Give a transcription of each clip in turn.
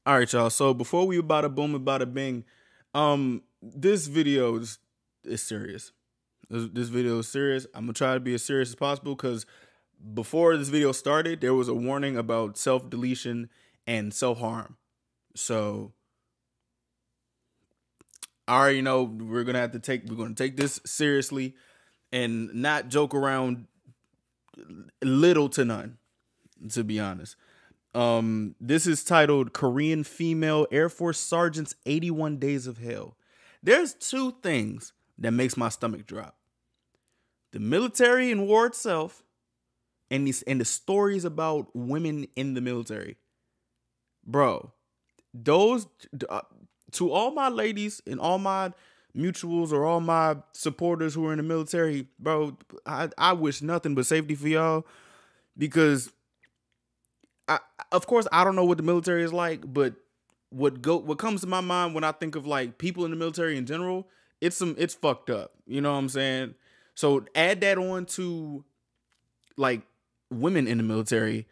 All right, y'all. So before we about to boom, about to bing, this video is serious. This video is serious. I'm gonna try to be as serious as possible because before this video started, there was a warning about self deletion and self harm. So I already know we're gonna take this seriously and not joke around little to none, to be honest. This is titled Korean Female Air Force Sergeant's 81 Days of Hell. There's two things that makes my stomach drop. The military and war itself, and the stories about women in the military. Bro, those to all my ladies and all my mutuals or all my supporters who are in the military, bro, I wish nothing but safety for y'all because of course, I don't know what the military is like, but what comes to my mind when I think of like people in the military in general, it's fucked up. You know what I'm saying? So add that on to like women in the military,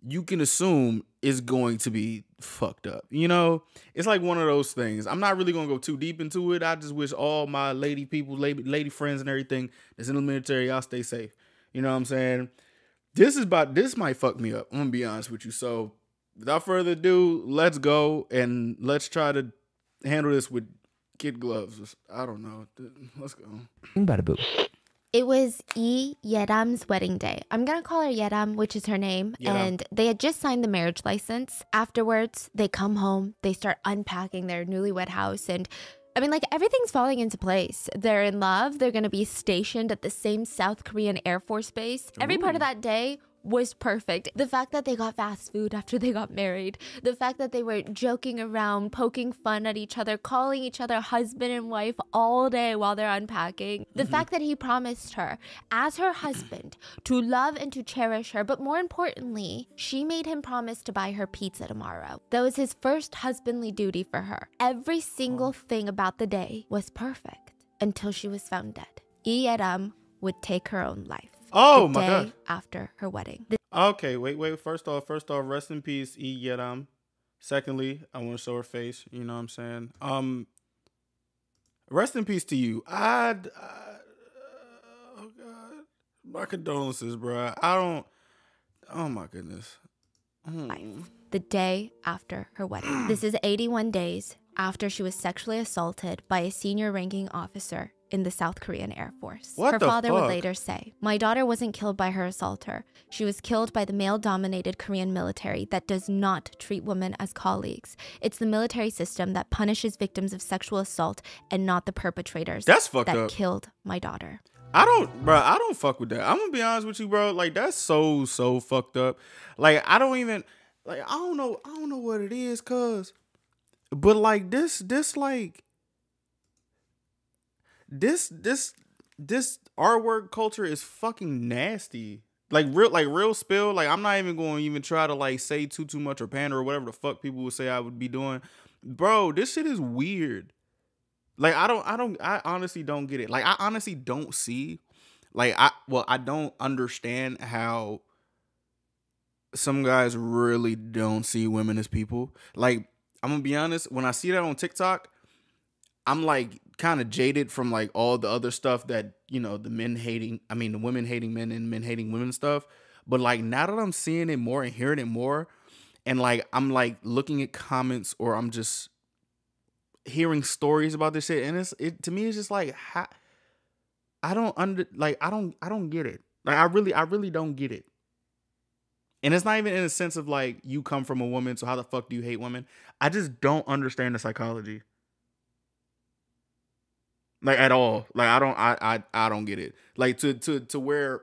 you can assume is going to be fucked up. You know, it's like one of those things. I'm not really gonna go too deep into it. I just wish all my lady people, lady friends, and everything that's in the military, y'all stay safe. You know what I'm saying? This might fuck me up. I'm gonna be honest with you. So without further ado, let's go and let's try to handle this with kid gloves. I don't know. Let's go. Bada boo. It was Yeram's wedding day. I'm going to call her Yeram, which is her name. Yeram. And they had just signed the marriage license. Afterwards, they come home. They start unpacking their newlywed house. And I mean, like, everything's falling into place. They're in love. They're going to be stationed at the same South Korean Air Force base. Every part of that day was perfect. The fact that they got fast food after they got married, the fact that they were joking around, poking fun at each other, calling each other husband and wife all day while they're unpacking, the fact that he promised her as her husband to love and to cherish her, but more importantly, she made him promise to buy her pizza tomorrow. That was his first husbandly duty for her. Every single thing about the day was perfect until she was found dead. Yeram would take her own life. Oh the my day god. after her wedding. Okay, wait. First off, rest in peace, Yeram. Secondly, I want to show her face. You know what I'm saying? Rest in peace to you. Oh god, my condolences, bro. I don't. Oh my goodness. The day after her wedding. This is 81 days after she was sexually assaulted by a senior ranking officer in the South Korean Air Force. What Her the father would fuck? later say, "My daughter wasn't killed by her assaulter. She was killed by the male-dominated Korean military that does not treat women as colleagues. It's the military system that punishes victims of sexual assault and not the perpetrators That's fucked that up. killed my daughter." I don't fuck with that. I'm gonna be honest with you, bro. Like that's so fucked up. Like I don't even like I don't know what it is, but like this artwork culture is fucking nasty. Like real spill. Like I'm not even going to even try to like say too much or pander or whatever the fuck people would say I would be doing. Bro, this shit is weird. Like I honestly don't get it. Like I honestly don't see I don't understand how some guys really don't see women as people. Like I'm gonna be honest, when I see that on TikTok, I'm like kind of jaded from like all the other stuff that, you know, the women hating men and men hating women stuff. But like now that I'm seeing it more and hearing it more, and like I'm like looking at comments or I'm just hearing stories about this shit, and to me it's just like I don't get it. Like I really don't get it. And it's not even in a sense of like you come from a woman, so how the fuck do you hate women? I just don't understand the psychology. Like at all. Like I don't get it. Like to where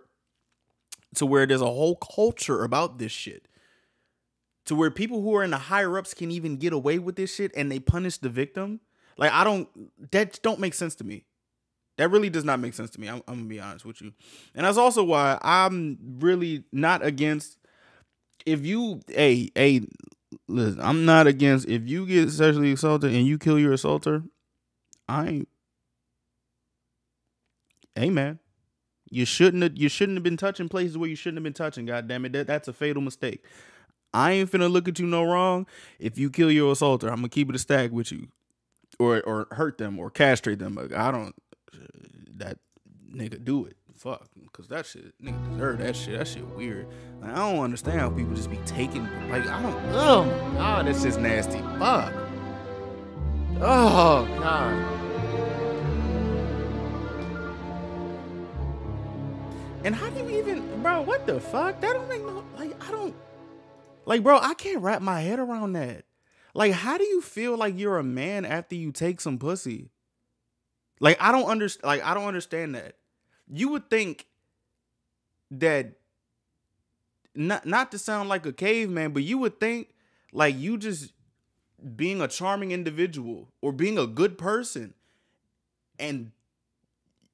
there's a whole culture about this shit. To where people who are in the higher ups can even get away with this shit and they punish the victim. Like that don't make sense to me. That really does not make sense to me. I'm gonna be honest with you. And that's also why I'm really not against listen, I'm not against if you get sexually assaulted and you kill your assaulter. Hey man, you shouldn't have been touching places where you shouldn't have been touching. God damn it, that's a fatal mistake. I ain't finna look at you no wrong. If you kill your assaulter, I'm gonna keep it a stack with you, or hurt them or castrate them. Like, I don't. That nigga do it. Fuck, cause that shit, nigga deserve that shit. That shit weird. Like, I don't understand how people just be taking. Like, I don't. Oh my god, that's just nasty. Fuck. Oh god. And how do you even, bro? What the fuck? That don't make no. Like, I don't. Like, bro, I can't wrap my head around that. Like, how do you feel like you're a man after you take some pussy? Like, I don't understand. Like, I don't understand that. You would think that, not to sound like a caveman, but you would think like you just being a charming individual or being a good person, and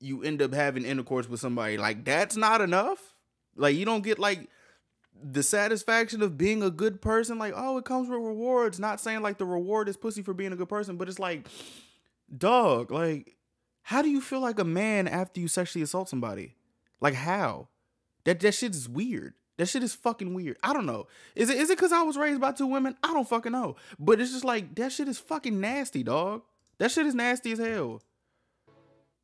you end up having intercourse with somebody, like, that's not enough. Like, you don't get like the satisfaction of being a good person. Like, oh, it comes with rewards. Not saying like the reward is pussy for being a good person, but it's like, dog, like, how do you feel like a man after you sexually assault somebody? Like, how? That shit is weird. That shit is fucking weird. I don't know. Is it because I was raised by two women? I don't fucking know. But it's just like, that shit is fucking nasty, dog. That shit is nasty as hell.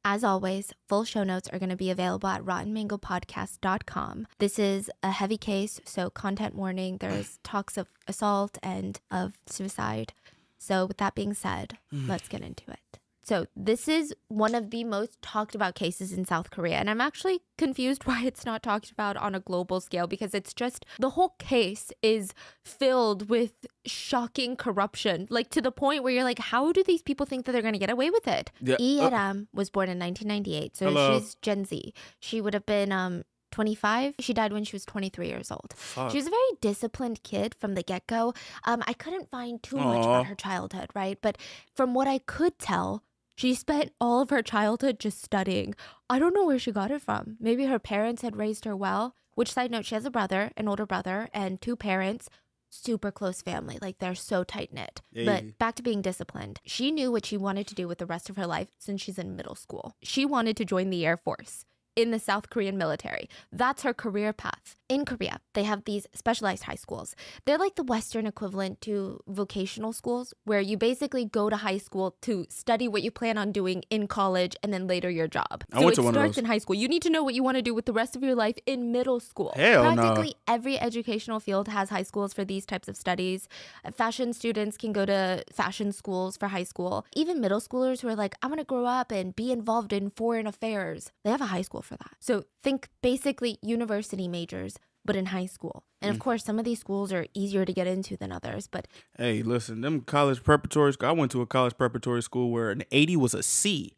As always, full show notes are going to be available at rottenmangopodcast.com. This is a heavy case, so content warning. There's talks of assault and of suicide. So with that being said, let's get into it. So this is one of the most talked about cases in South Korea. And I'm actually confused why it's not talked about on a global scale, because it's just, the whole case is filled with shocking corruption, like to the point where you're like, how do these people think that they're going to get away with it? Yeah. Yeram was born in 1998. So she's Gen Z. She would have been 25. She died when she was 23 years old. Fuck. She was a very disciplined kid from the get-go. I couldn't find too much about her childhood, right? But from what I could tell, she spent all of her childhood just studying. I don't know where she got it from. Maybe her parents had raised her well, which, side note, she has a brother, an older brother, and two parents. Super close family. Like, they're so tight-knit. Hey. But back to being disciplined. She knew what she wanted to do with the rest of her life since she's in middle school. She wanted to join the Air Force in the South Korean military. That's her career path. In Korea, they have these specialized high schools. They're like the Western equivalent to vocational schools, where you basically go to high school to study what you plan on doing in college and then later your job. I went to one of starts those. in high school. You need to know what you want to do with the rest of your life in middle school. Hell no. Practically every educational field has high schools for these types of studies. Fashion students can go to fashion schools for high school. Even middle schoolers who are like, I want to grow up and be involved in foreign affairs, they have a high school for that. So think basically university majors, but in high school. And of course, some of these schools are easier to get into than others. But hey, listen, them college preparatory, I went to a college preparatory school where an 80 was a C.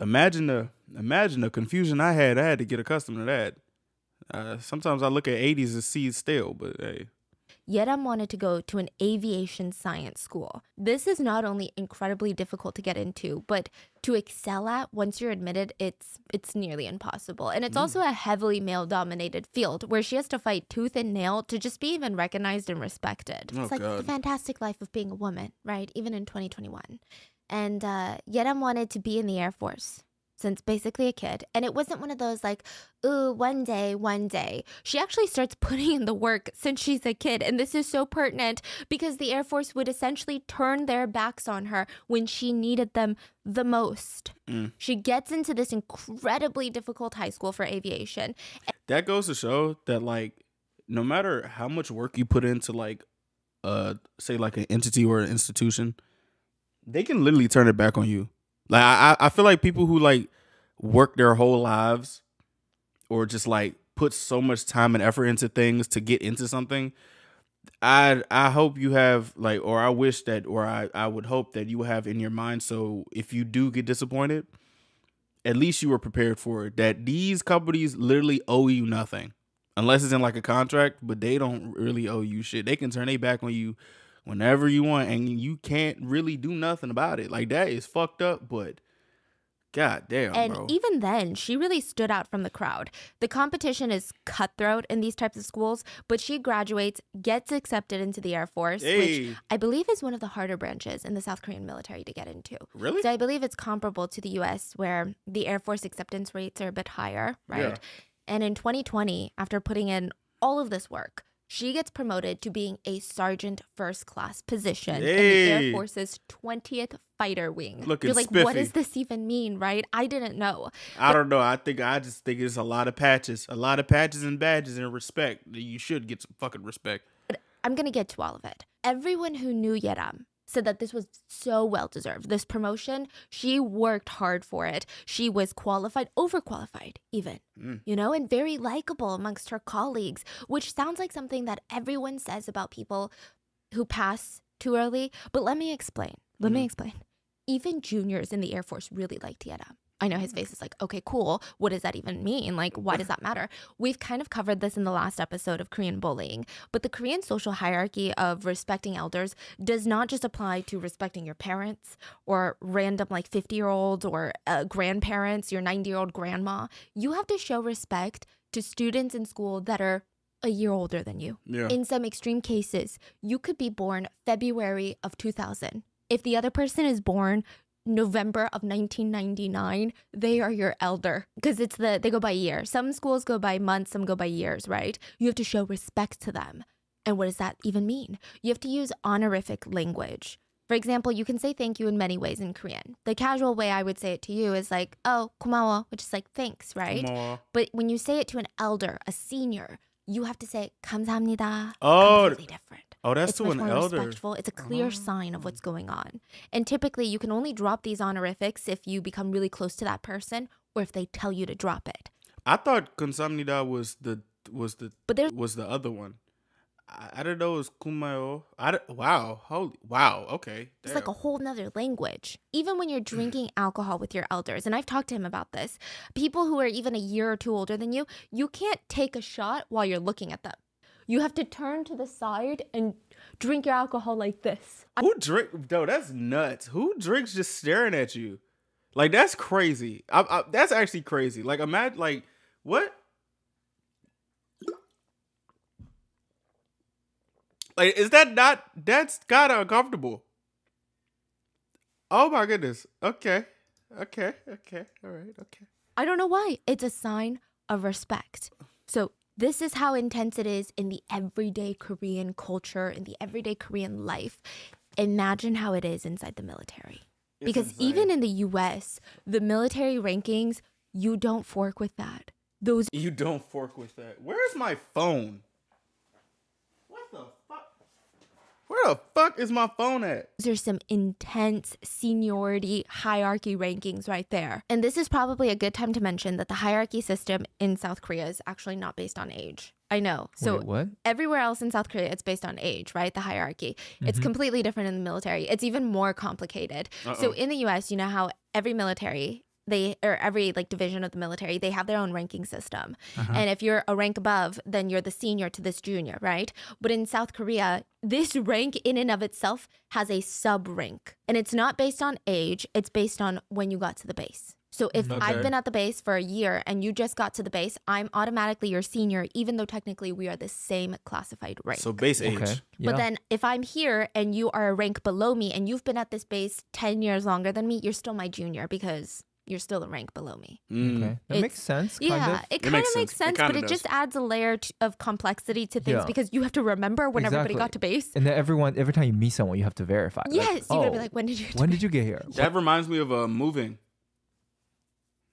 Imagine the confusion I had. I had to get accustomed to that. Sometimes I look at 80s as C's still, but hey. Yeram wanted to go to an aviation science school. This is not only incredibly difficult to get into, but to excel at once you're admitted, it's nearly impossible. And it's also a heavily male-dominated field where she has to fight tooth and nail to just be even recognized and respected. Oh, it's like God. the fantastic life of being a woman, right? Even in 2021. And Yeram wanted to be in the Air Force since basically a kid. And it wasn't one of those like, ooh, one day. She actually starts putting in the work since she's a kid. And this is so pertinent because the Air Force would essentially turn their backs on her when she needed them the most. She gets into this incredibly difficult high school for aviation. That goes to show that, like, no matter how much work you put into, like, say like an entity or an institution, they can literally turn it back on you. Like, I feel like people who like work their whole lives or just like put so much time and effort into things to get into something, I hope you have like, or I wish that, or I would hope that you have in your mind. So if you do get disappointed, at least you were prepared for it. That these companies literally owe you nothing unless it's in like a contract, but they don't really owe you shit. They can turn their back on you whenever you want, and you can't really do nothing about it. Like, that is fucked up, but god damn, and bro. even then, she really stood out from the crowd. The competition is cutthroat in these types of schools, but she graduates, gets accepted into the Air Force, which I believe is one of the harder branches in the South Korean military to get into. Really? So I believe it's comparable to the U.S., where the Air Force acceptance rates are a bit higher, right? Yeah. And in 2020, after putting in all of this work, she gets promoted to being a sergeant first class position in the Hey. Air Force's 20th Fighter Wing. Looking You're like, spiffy. what does this even mean, right? I didn't know. I don't know. I just think it's a lot of patches and badges and respect. You should get some fucking respect. But I'm going to get to all of it. Everyone who knew Yeram said that this was so well-deserved. This promotion, she worked hard for it. She was qualified, overqualified even, and very likable amongst her colleagues, which sounds like something that everyone says about people who pass too early. But let me explain. Even juniors in the Air Force really liked Yeram. I know his face is like, okay, cool. What does that even mean? Like, why does that matter? We've kind of covered this in the last episode of Korean bullying, but the Korean social hierarchy of respecting elders does not just apply to respecting your parents or random like 50-year-olds or grandparents, your 90-year-old grandma. You have to show respect to students in school that are a year older than you. Yeah. In some extreme cases, you could be born February of 2000. If the other person is born November of 1999, they are your elder because they go by year. Some schools go by months, some go by years, right? You have to show respect to them. And what does that even mean? You have to use honorific language. For example, you can say thank you in many ways in Korean. The casual way I would say it to you is like, oh, 고마워, which is like thanks, right? 고마워. But when you say it to an elder, a senior, you have to say 감사합니다. Oh, completely different. Oh, that's It's to much an more elder. respectful. It's a clear sign of what's going on. And typically, you can only drop these honorifics if you become really close to that person or if they tell you to drop it. I thought 감사합니다 was the other one. I didn't know it was kumayo. Wow. Okay. It's like a whole nother language. Even when you're drinking alcohol with your elders, and I've talked to him about this, people who are even a year or two older than you can't take a shot while you're looking at them. You have to turn to the side and drink your alcohol like this. Who drink? Though that's nuts. Who drinks just staring at you? Like that's crazy. That's actually crazy. Like imagine, like what? Like is that not? That's kind of uncomfortable. Oh my goodness. Okay. All right. Okay. I don't know why. It's a sign of respect. So this is how intense it is in the everyday Korean culture, in the everyday Korean life. Imagine how it is inside the military. Because even in the US, the military rankings, you don't fork with that. You don't fork with that. Where's my phone? What the fuck? Where the fuck is my phone at? There's some intense seniority hierarchy rankings right there. And this is probably a good time to mention that the hierarchy system in South Korea is actually not based on age. I know. So Wait, what? Everywhere else in South Korea, it's based on age, right? The hierarchy. It's completely different in the military. It's even more complicated. So in the US, you know how every military, every like division of the military, they have their own ranking system. And if you're a rank above, then you're the senior to this junior, right? But in South Korea, this rank in and of itself has a sub rank. And it's not based on age, it's based on when you got to the base. So if I've been at the base for a year and you just got to the base, I'm automatically your senior, even though technically we are the same classified rank. So base age. Okay. But then if I'm here and you are a rank below me and you've been at this base 10 years longer than me, you're still my junior because you're still a rank below me. Okay. That makes sense, kind Yeah, of. it kind of makes sense, but it does. just adds a layer of complexity to things Yeah. because you have to remember when everybody Exactly. got to base. And then every time you meet someone, you have to verify. Yes, Like, you gotta be like, when did you? when did you get here? That reminds me of moving.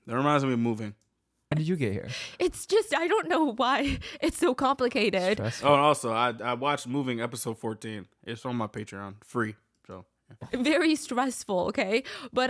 When did you get here? It's just I don't know why it's so complicated. Stressful. Oh, and also I watched Moving episode 14. It's on my Patreon, free. So Very stressful, okay? But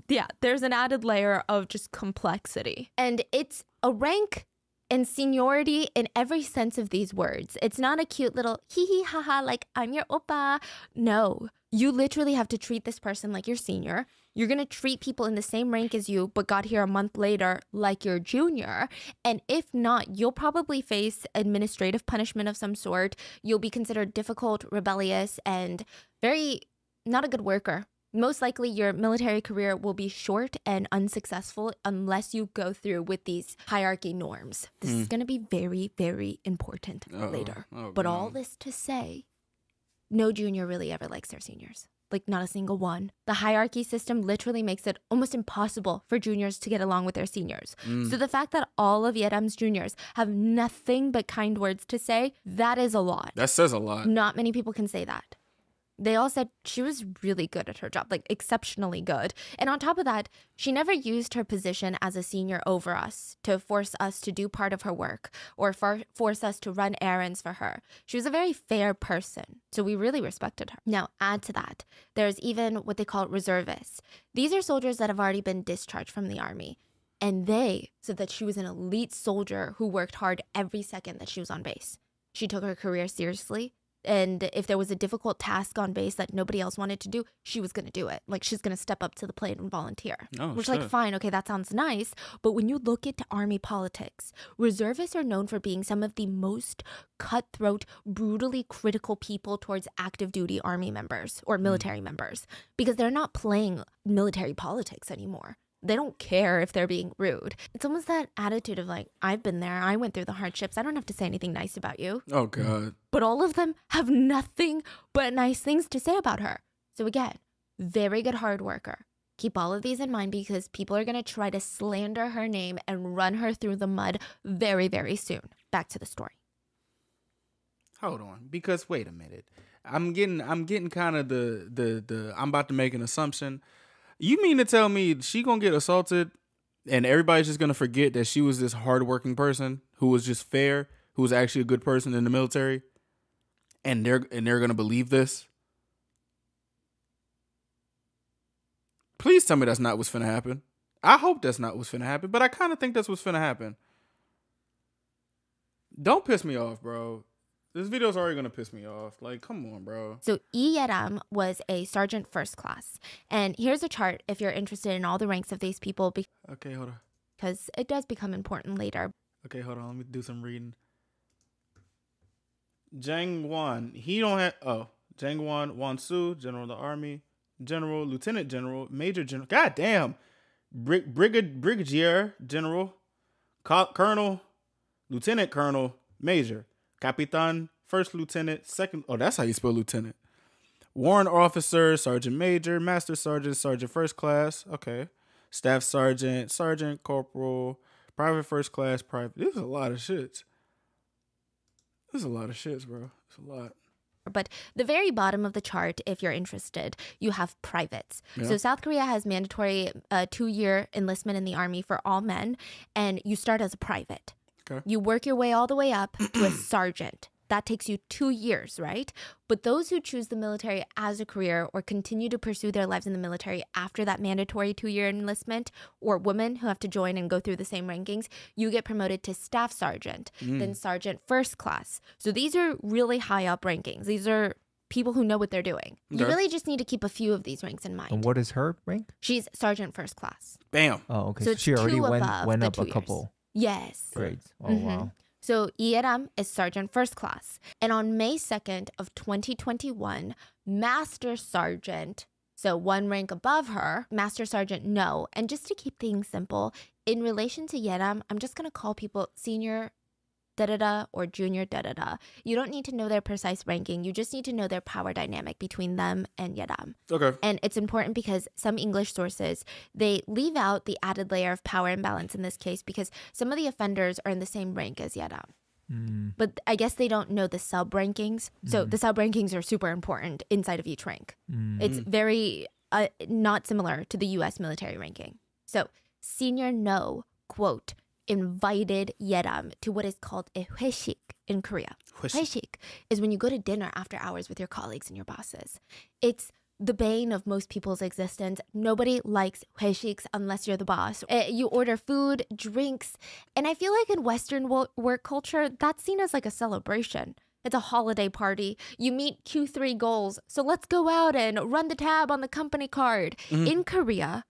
yeah, there's an added layer of just complexity. And it's a rank and seniority in every sense of these words. It's not a cute little hee hee ha ha like I'm your oppa. No. You literally have to treat this person like your senior. You're going to treat people in the same rank as you, but got here a month later like your junior. And if not, you'll probably face administrative punishment of some sort. You'll be considered difficult, rebellious, and very not a good worker. Most likely your military career will be short and unsuccessful unless you go through with these hierarchy norms. This is going to be very, very important later. Oh, But no. all this to say, no junior really ever likes their seniors. Like, not a single one. The hierarchy system literally makes it almost impossible for juniors to get along with their seniors. So the fact that all of Yeram's juniors have nothing but kind words to say, that is a lot. That says a lot. Not many people can say that. They all said she was really good at her job, like exceptionally good. And on top of that, she never used her position as a senior over us to force us to do part of her work or force us to run errands for her. She was a very fair person, so we really respected her. Now, add to that, there's even what they call reservists. These are soldiers that have already been discharged from the army. And they said that she was an elite soldier who worked hard every second that she was on base. She took her career seriously. And if there was a difficult task on base that nobody else wanted to do, she was going to do it. Like, she's going to step up to the plate and volunteer. Which, like, fine, okay, that sounds nice. But when you look into army politics, reservists are known for being some of the most cutthroat, brutally critical people towards active duty army members or military members. Because they're not playing military politics anymore. They don't care if they're being rude. It's almost that attitude of like, I've been there. I went through the hardships. I don't have to say anything nice about you. Oh, God. But all of them have nothing but nice things to say about her. So again, very good hard worker. Keep all of these in mind because people are going to try to slander her name and run her through the mud very, very soon. Back to the story. Hold on. Because wait a minute. I'm getting kind of the I'm about to make an assumption. You mean to tell me she gonna get assaulted and everybody's just gonna forget that she was this hardworking person who was just fair, who was actually a good person in the military, and they're gonna believe this? Please tell me that's not what's finna happen. I hope that's not what's finna happen, but I kind of think that's what's finna happen. Don't piss me off, bro. This video's already gonna piss me off. Like, come on, bro. So Yeram was a sergeant first class. And here's a chart if you're interested in all the ranks of these people. Okay, hold on. Because it does become important later. Okay, hold on. Let me do some reading. Jang Wan. He don't have... Oh. Jang Wan Su, General of the Army. General, Lieutenant General, Major General. God damn. Brigadier General. Colonel. Lieutenant Colonel. Major. Capitan, First Lieutenant, Second... Oh, that's how you spell Lieutenant. Warrant Officer, Sergeant Major, Master Sergeant, Sergeant First Class. Okay. Staff Sergeant, Sergeant Corporal, Private First Class, Private... This is a lot of shits. This is a lot of shits, bro. It's a lot. But the very bottom of the chart, if you're interested, you have privates. Yeah. So South Korea has mandatory 2-year enlistment in the army for all men, and you start as a private. Okay. You work your way all the way up to a sergeant. That takes you 2 years, right? But those who choose the military as a career or continue to pursue their lives in the military after that mandatory 2-year enlistment, or women who have to join and go through the same rankings, you get promoted to staff sergeant, then sergeant first class. So these are really high up rankings. These are people who know what they're doing. You really just need to keep a few of these ranks in mind. And what is her rank? She's sergeant first class. Bam. Oh, okay. So she already went up a 2 couple. Yes. Grades. Oh, wow. So Yeram is sergeant first class. And on May 2nd of 2021, Master Sergeant, so one rank above her, Master Sergeant No. And just to keep things simple, in relation to Yeram, I'm just going to call people senior da-da-da or junior da-da-da. You don't need to know their precise ranking. You just need to know their power dynamic between them and Yeram. Okay. And it's important because some English sources, they leave out the added layer of power imbalance in this case because some of the offenders are in the same rank as Yeram. But I guess they don't know the sub-rankings. So the sub-rankings are super important inside of each rank. It's very not similar to the U.S. military ranking. So Senior No, quote, invited Yeram to what is called a 회식 in Korea. 회식 is when you go to dinner after hours with your colleagues and your bosses. It's the bane of most people's existence. Nobody likes 회식s unless you're the boss. You order food, drinks, and I feel like in Western work culture, that's seen as like a celebration. It's a holiday party. You meet Q3 goals, so let's go out and run the tab on the company card. In Korea,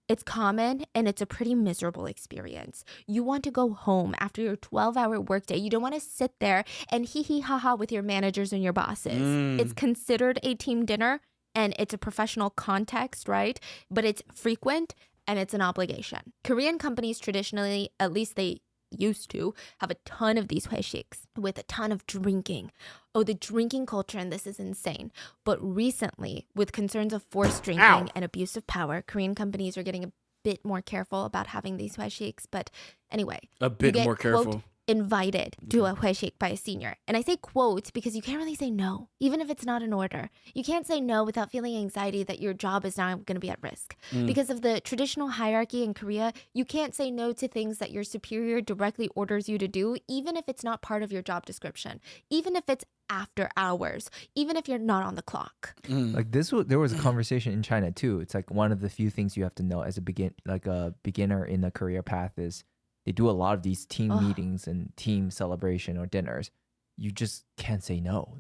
it's common and it's a pretty miserable experience. You want to go home after your 12-hour workday. You don't want to sit there and hee-hee-ha-ha with your managers and your bosses. It's considered a team dinner and it's a professional context, right? But it's frequent and it's an obligation. Korean companies traditionally, at least they used to have a ton of these 회식s with a ton of drinking. Oh, the drinking culture in this is insane. But recently, with concerns of forced drinking and abuse of power, Korean companies are getting a bit more careful about having these 회식s. But anyway, a bit more careful. Quote, invited to a 회식 by a senior. And I say quote because you can't really say no, even if it's not an order. You can't say no without feeling anxiety that your job is now going to be at risk. Because of the traditional hierarchy in Korea, you can't say no to things that your superior directly orders you to do, even if it's not part of your job description, even if it's after hours, even if you're not on the clock. Like there was a conversation in China too. It's like one of the few things you have to know as a beginner in a career path is they do a lot of these team meetings and team celebration or dinners. You just can't say no.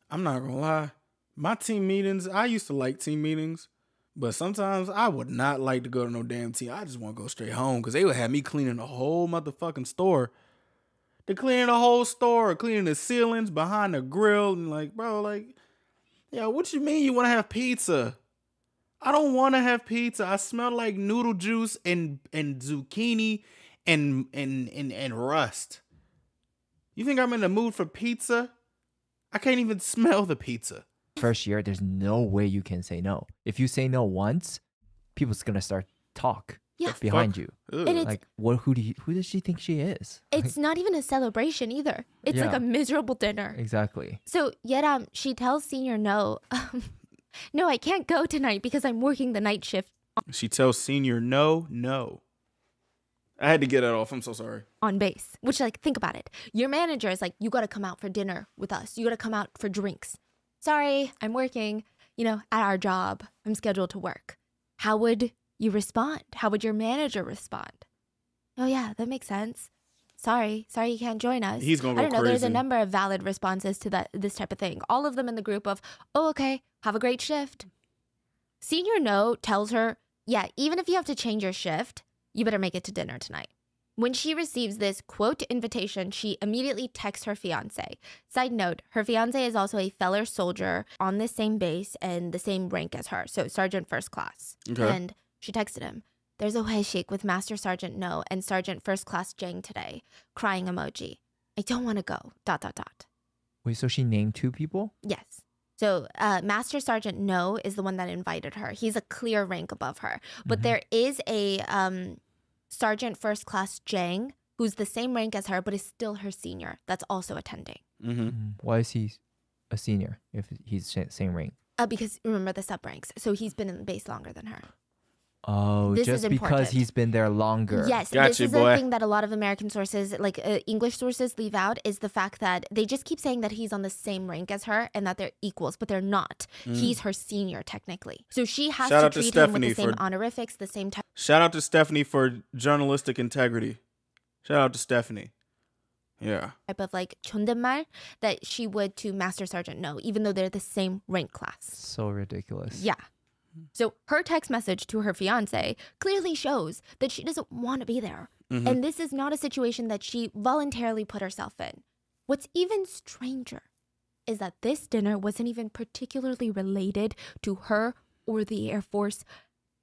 I'm not gonna lie. My team meetings, I used to like team meetings, but sometimes I would not like to go to no damn team. I just want to go straight home because they would have me cleaning the whole motherfucking store. They're cleaning the whole store, cleaning the ceilings, behind the grill, and like, bro, like, yeah, what you mean you want to have pizza? I don't want to have pizza. I smell like noodle juice and zucchini and rust. You think I'm in the mood for pizza? I can't even smell the pizza. First year, there's no way you can say no. If you say no once, people's gonna start talk behind you. And like, who does she think she is? It's not even a celebration either. It's like a miserable dinner. Exactly. So Yeram, she tells senior no, no, I can't go tonight because I'm working the night shift. She tells senior no. I had to get it off. I'm so sorry. On base, which, like, think about it. Your manager is like, you got to come out for dinner with us. You got to come out for drinks. Sorry, I'm working, at our job. I'm scheduled to work. How would you respond? How would your manager respond? Oh, yeah, that makes sense. Sorry, you can't join us. He's going to go I don't know. crazy. There's a number of valid responses to this type of thing. All of them in the group of, oh, okay, have a great shift. Senior no tells her, yeah, even if you have to change your shift, you better make it to dinner tonight. When she receives this, quote, invitation, she immediately texts her fiance. Side note, her fiance is also a fellow soldier on the same base and the same rank as her, so Sergeant First Class. Okay. And she texted him, there's a 회식 with Master Sergeant No and Sergeant First Class Jang today. Crying emoji. I don't want to go, ... Wait, so she named two people? Yes. So Master Sergeant No is the one that invited her. He's a clear rank above her. But there is a Sergeant First Class Jang, who's the same rank as her, but is still her senior. That's also attending. Why is he a senior if he's same rank? Because remember the sub ranks. So he's been in the base longer than her. Oh, This just is because important. he's been there longer. Yes, Gotcha, this is boy. the thing that a lot of American sources, like English sources, leave out is the fact that they just keep saying that he's on the same rank as her and that they're equals, but they're not. He's her senior technically. So she has Shout to out to treat him with the Stephanie same honorifics, the same type Shout out to Stephanie for journalistic integrity. Shout out to Stephanie. Yeah. of like 존댓말 that she would to Master Sergeant No, even though they're the same rank class. So ridiculous. Yeah. So her text message to her fiance clearly shows that she doesn't want to be there. And this is not a situation that she voluntarily put herself in. What's even stranger is that this dinner wasn't even particularly related to her or the Air Force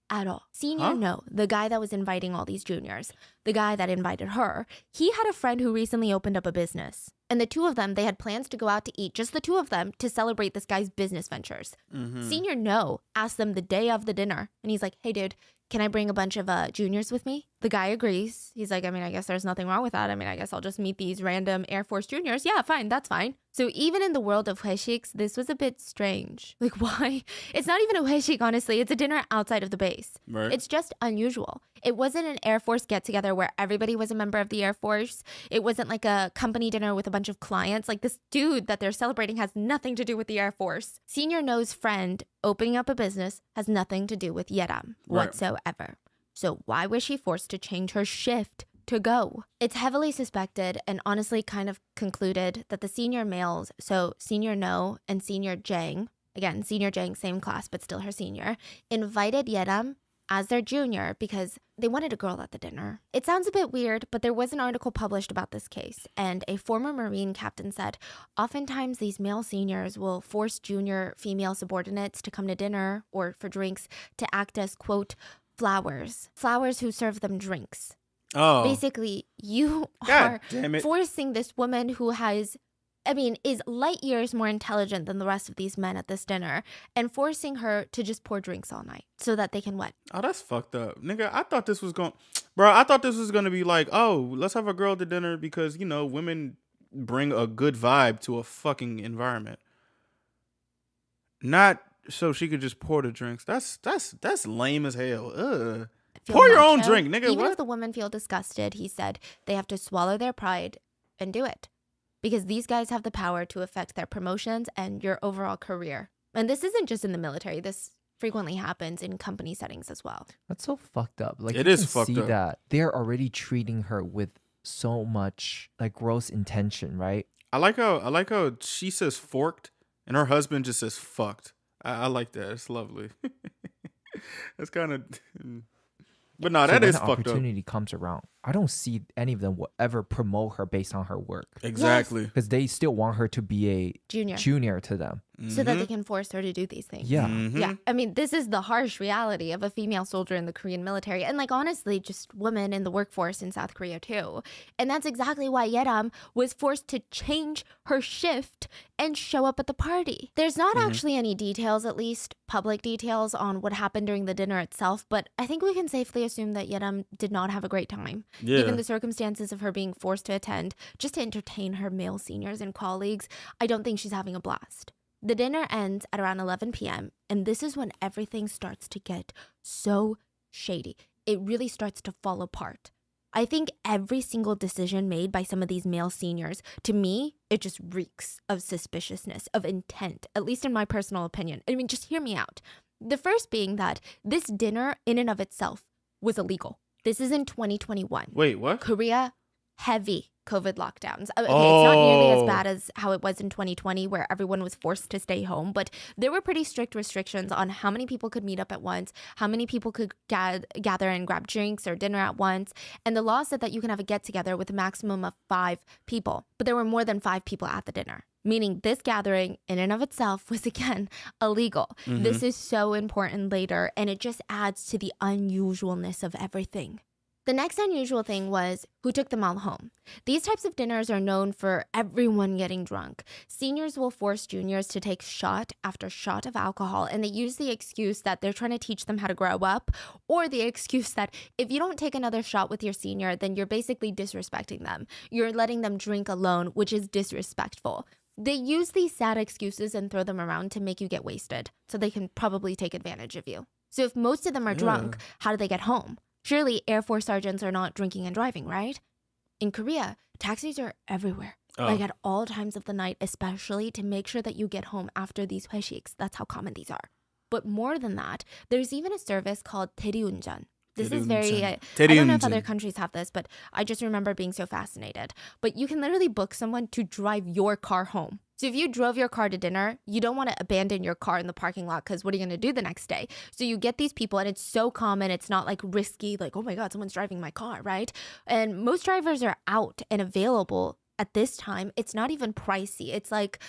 at all. Senior No, the guy that was inviting all these juniors, the guy that invited her, he had a friend who recently opened up a business. And the two of them, they had plans to go out to eat, just the two of them, to celebrate this guy's business ventures. Senior No asked them the day of the dinner. And he's like, hey, dude, can I bring a bunch of juniors with me? The guy agrees. He's like, I mean, I guess there's nothing wrong with that. I mean, I guess I'll just meet these random Air Force juniors. Yeah, fine, that's fine. So even in the world of 회식s, this was a bit strange. Like, why? It's not even a 회식, honestly. It's a dinner outside of the base. Right. It's just unusual. It wasn't an Air Force get-together where everybody was a member of the Air Force. It wasn't like a company dinner with a bunch of clients. Like, this dude that they're celebrating has nothing to do with the Air Force. Senior No's friend opening up a business has nothing to do with Yeram whatsoever. So why was she forced to change her shift to go? It's heavily suspected and honestly kind of concluded that the senior males, so Senior No and Senior Jang, again, Senior Jang, same class, but still her senior, invited Yeram as their junior because they wanted a girl at the dinner. It sounds a bit weird, but there was an article published about this case, and a former Marine captain said, oftentimes these male seniors will force junior female subordinates to come to dinner or for drinks to act as, quote, flowers who serve them drinks. Oh, Basically, you God are damn it. forcing this woman who has, I mean, is light years more intelligent than the rest of these men at this dinner, and forcing her to just pour drinks all night so that they can what? Oh, that's fucked up, nigga. I thought this was bro. I thought this was gonna be like, oh, let's have a girl to dinner because women bring a good vibe to a fucking environment. Not so she could just pour the drinks. That's lame as hell. Ugh. Feel Pour your own macho. drink, nigga. Even What? if the women feel disgusted, he said they have to swallow their pride and do it. Because these guys have the power to affect their promotions and your overall career. And this isn't just in the military. This frequently happens in company settings as well. That's so fucked up. Like It you is can fucked see up. that they're already treating her with so much like gross intention, right? I like how she says forked and her husband just says fucked. I like that. It's lovely. That's kind of. But no, So that when is the fucked up. opportunity comes around, I don't see any of them will ever promote her based on her work Exactly. because they still want her to be a Junior. to them. So that they can force her to do these things. Yeah. Mhm. Yeah, I mean, this is the harsh reality of a female soldier in the Korean military. And, like, honestly, just women in the workforce in South Korea, too. And that's exactly why Yeram was forced to change her shift and show up at the party. There's not actually any details, at least public details, on what happened during the dinner itself. But I think we can safely assume that Yeram did not have a great time. Yeah. Given the circumstances of her being forced to attend just to entertain her male seniors and colleagues, I don't think she's having a blast. The dinner ends at around 11 p.m. and this is when everything starts to get so shady. It really starts to fall apart. I think every single decision made by some of these male seniors, to me, it just reeks of suspiciousness, of intent, at least in my personal opinion. I mean, just hear me out. The first being that this dinner in and of itself was illegal. This is in 2021. Wait, what? Korea, heavy COVID lockdowns. Okay, it's not nearly as Oh. bad as how it was in 2020 where everyone was forced to stay home, but there were pretty strict restrictions on how many people could meet up at once, how many people could gather and grab drinks or dinner at once, and the law said that you can have a get-together with a maximum of 5 people, but there were more than 5 people at the dinner. Meaning this gathering in and of itself was, again, illegal. This is so important later, and it just adds to the unusualness of everything. The next unusual thing was who took them all home. These types of dinners are known for everyone getting drunk. Seniors will force juniors to take shot after shot of alcohol, and they use the excuse that they're trying to teach them how to grow up, or the excuse that if you don't take another shot with your senior, then you're basically disrespecting them. You're letting them drink alone, which is disrespectful. They use these sad excuses and throw them around to make you get wasted, so they can probably take advantage of you. So if most of them are drunk, how do they get home? Surely Air Force sergeants are not drinking and driving, right? In Korea, taxis are everywhere, like at all times of the night, especially to make sure that you get home after these hweshiks. That's how common these are. But more than that, there's even a service called 대리운전. This is very, I don't know if other countries have this, but I just remember being so fascinated. But you can literally book someone to drive your car home. So if you drove your car to dinner, you don't want to abandon your car in the parking lot because what are you going to do the next day? So you get these people and it's so common. It's not like risky, like, oh my God, someone's driving my car, right? And most drivers are out and available at this time. It's not even pricey. It's like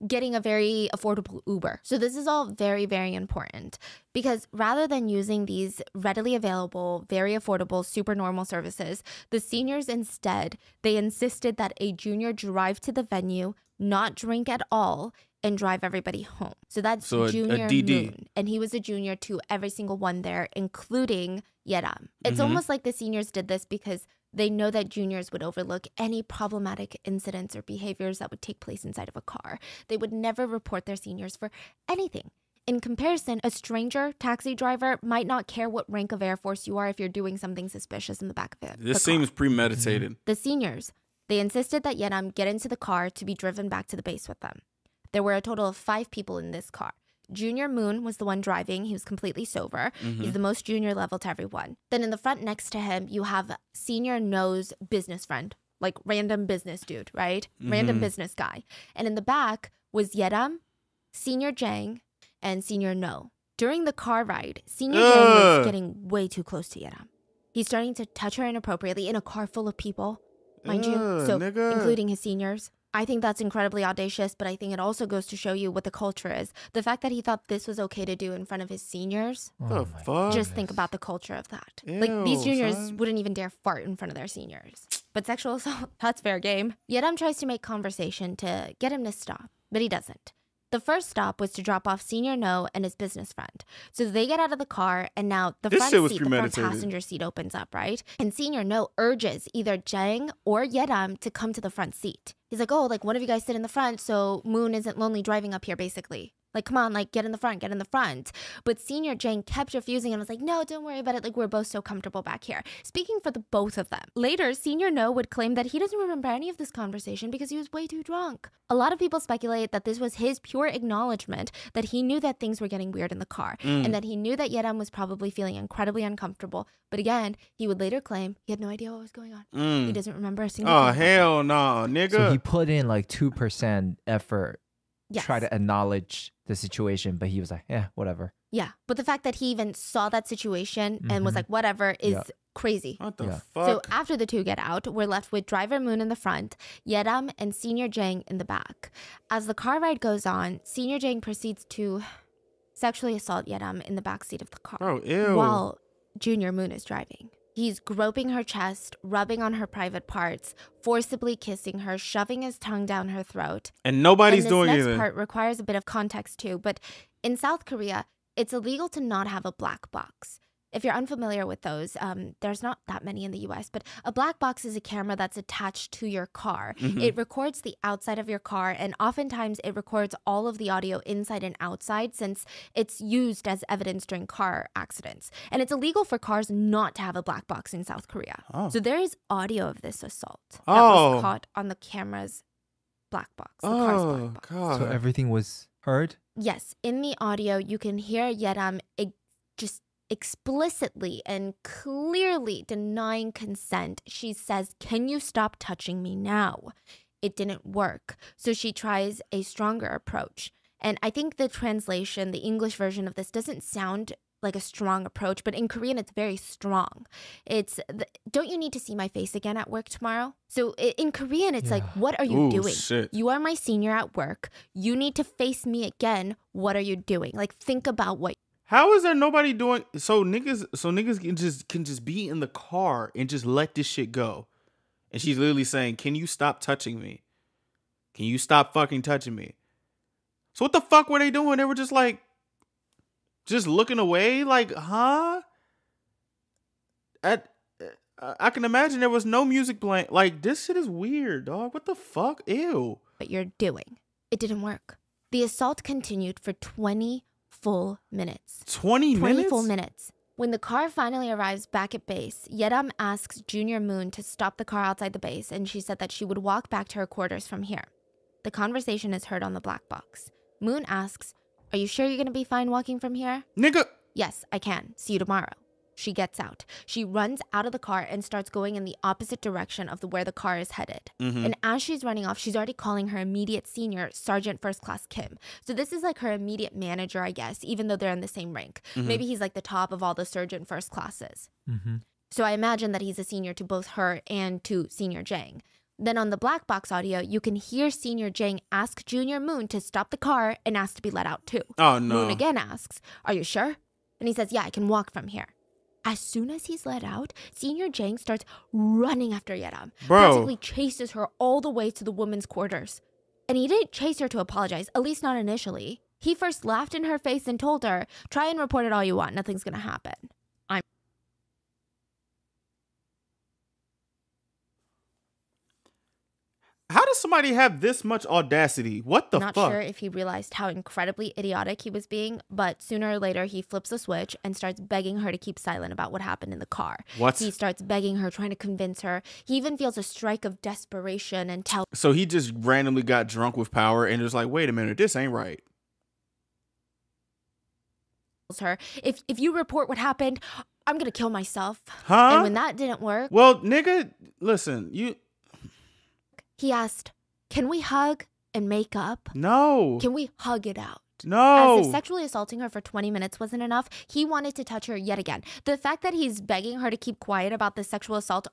getting a very affordable Uber. So this is all very, very important because rather than using these readily available, very affordable, super normal services, the seniors instead, they insisted that a junior drive to the venue, not drink at all, and drive everybody home. So that's Junior a DD. Moon. And he was a junior to every single one there, including Yeram. It's almost like the seniors did this because they know that juniors would overlook any problematic incidents or behaviors that would take place inside of a car. They would never report their seniors for anything. In comparison, a stranger taxi driver might not care what rank of Air Force you are if you're doing something suspicious in the back of it. This seems premeditated. The seniors, they insisted that Yeram get into the car to be driven back to the base with them. There were a total of 5 people in this car. Junior Moon was the one driving. He was completely sober. He's the most junior level to everyone. Then in the front next to him, you have Senior No's business friend, like random business dude, right? Random business guy. And in the back was Yeram, Senior Jang, and Senior No. During the car ride, Senior Jang was getting way too close to Yeram. He's starting to touch her inappropriately in a car full of people, mind you, so nigga. including his seniors. I think that's incredibly audacious, but I think it also goes to show you what the culture is. The fact that he thought this was okay to do in front of his seniors. The fuck? Just think about the culture of that. Ew, like, these juniors son. wouldn't even dare fart in front of their seniors. But sexual assault, that's fair game. Yeram tries to make conversation to get him to stop, but he doesn't. The first stop was to drop off Senior No and his business friend. So they get out of the car, and now the This front shit was seat, the front premeditated. passenger seat opens up, right? And Senior No urges either Jang or Yeram to come to the front seat. He's like, oh, like, one of you guys sit in the front so Moon isn't lonely driving up here, basically. Like, come on, like, get in the front, get in the front. But Senior Jang kept refusing and was like, no, don't worry about it. Like, we're both so comfortable back here. Speaking for the both of them. Later, Senior No would claim that he doesn't remember any of this conversation because he was way too drunk. A lot of people speculate that this was his pure acknowledgement that he knew that things were getting weird in the car and that he knew that Yeram was probably feeling incredibly uncomfortable. But again, he would later claim he had no idea what was going on. He doesn't remember a single Oh, thing. hell no, nigga. So he put in like 2% effort, Yes. try to acknowledge the situation, but he was like, yeah, whatever. Yeah, but the fact that he even saw that situation and was like, whatever, is Yeah. crazy. What the Yeah. fuck? So after the two get out, we're left with driver Moon in the front, Yeram and Senior Jang in the back. As the car ride goes on, Senior Jang proceeds to sexually assault Yeram in the backseat of the car Bro, ew. while Junior Moon is driving. He's groping her chest, rubbing on her private parts, forcibly kissing her, shoving his tongue down her throat. And nobody's And doing this next anything. part requires a bit of context too, but in South Korea, it's illegal to not have a black box. If you're unfamiliar with those, there's not that many in the US, but a black box is a camera that's attached to your car. It records the outside of your car, and oftentimes it records all of the audio inside and outside since it's used as evidence during car accidents. And it's illegal for cars not to have a black box in South Korea. Oh. So there is audio of this assault that Oh. was caught on the camera's black box, the car's Oh, black box. God. So everything was heard? Yes, in the audio, you can hear Yeram just explicitly and clearly denying consent. She says, "Can you stop touching me now?" It didn't work. So she tries a stronger approach. And I think the translation, the English version of this, doesn't sound like a strong approach, but in Korean, it's very strong. It's, don't you need to see my face again at work tomorrow? So in Korean, it's like, what are you Ooh, doing? shit. You are my senior at work. You need to face me again. What are you doing? Like, think about what. How is there nobody doing so niggas can just be in the car and just let this shit go? And she's literally saying, "Can you stop touching me? Can you stop fucking touching me?" So what the fuck were they doing? They were just like just looking away, like, huh? I can imagine there was no music playing. Like, this shit is weird, dog. What the fuck? Ew. What you're doing. It didn't work. The assault continued for 20 full minutes. 20 20 minutes? full minutes. When the car finally arrives back at base, Yeram asks Junior Moon to stop the car outside the base, and she said that she would walk back to her quarters from here. The conversation is heard on the black box. Moon asks, "Are you sure you're going to be fine walking from here?" Nigga. "Yes, I can. See you tomorrow." She gets out. She runs out of the car and starts going in the opposite direction of where the car is headed. And as she's running off, she's already calling her immediate senior, Sergeant First Class Kim. So this is like her immediate manager, I guess, even though they're in the same rank. Maybe he's like the top of all the Sergeant First Classes. So I imagine that he's a senior to both her and to Senior Jang. Then on the black box audio, you can hear Senior Jang ask Junior Moon to stop the car and ask to be let out too. Oh no. Moon again asks, "Are you sure?" And he says, "Yeah, I can walk from here." As soon as he's let out, Senior Jang starts running after Yeram. Bro. Practically chases her all the way to the woman's quarters. And he didn't chase her to apologize, at least not initially. He first laughed in her face and told her, "Try and report it all you want, nothing's gonna happen." How does somebody have this much audacity? What the Not fuck? sure if he realized how incredibly idiotic he was being, but sooner or later he flips a switch and starts begging her to keep silent about what happened in the car. What? He starts begging her, trying to convince her. He even feels a strike of desperation and tells So he just randomly got drunk with power and was like, wait a minute, this ain't right. her, if you report what happened, I'm gonna kill myself. Huh? And when that didn't work, Well, nigga, listen, he asked, "Can we hug and make up? no. Can we hug it out?" No. As if sexually assaulting her for 20 minutes wasn't enough, he wanted to touch her yet again. The fact that he's begging her to keep quiet about the sexual assault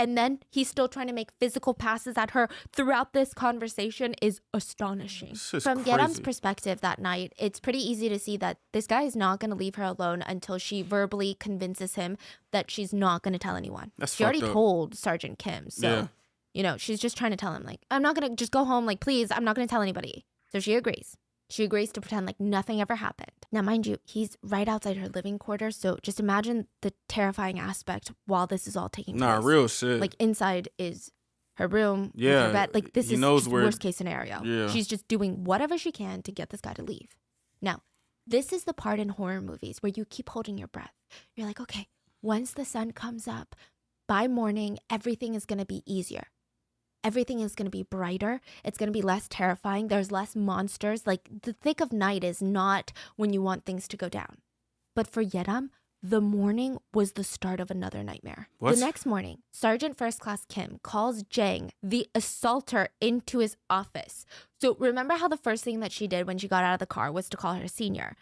and then he's still trying to make physical passes at her throughout this conversation is astonishing. From Yeram's perspective that night, it's pretty easy to see that this guy is not going to leave her alone until she verbally convinces him that she's not going to tell anyone. She already told Sergeant Kim. So, you know, she's just trying to tell him, like, I'm not going to just go home. Like, please, I'm not going to tell anybody. So she agrees. She agrees to pretend like nothing ever happened. Now, mind you, he's right outside her living quarters, so just imagine the terrifying aspect while this is all taking place. Nah, real shit. Like, inside is her room, her bed. Like, this is just worst case scenario. Yeah. She's just doing whatever she can to get this guy to leave. Now, this is the part in horror movies where you keep holding your breath. You're like, okay, once the sun comes up, by morning, everything is going to be easier. Everything is going to be brighter. It's going to be less terrifying. There's less monsters. Like, the thick of night is not when you want things to go down. But for Yeram, the morning was the start of another nightmare. What? The next morning, Sergeant First Class Kim calls Jang, the assaulter, into his office. So remember how the first thing that she did when she got out of the car was to call her Senior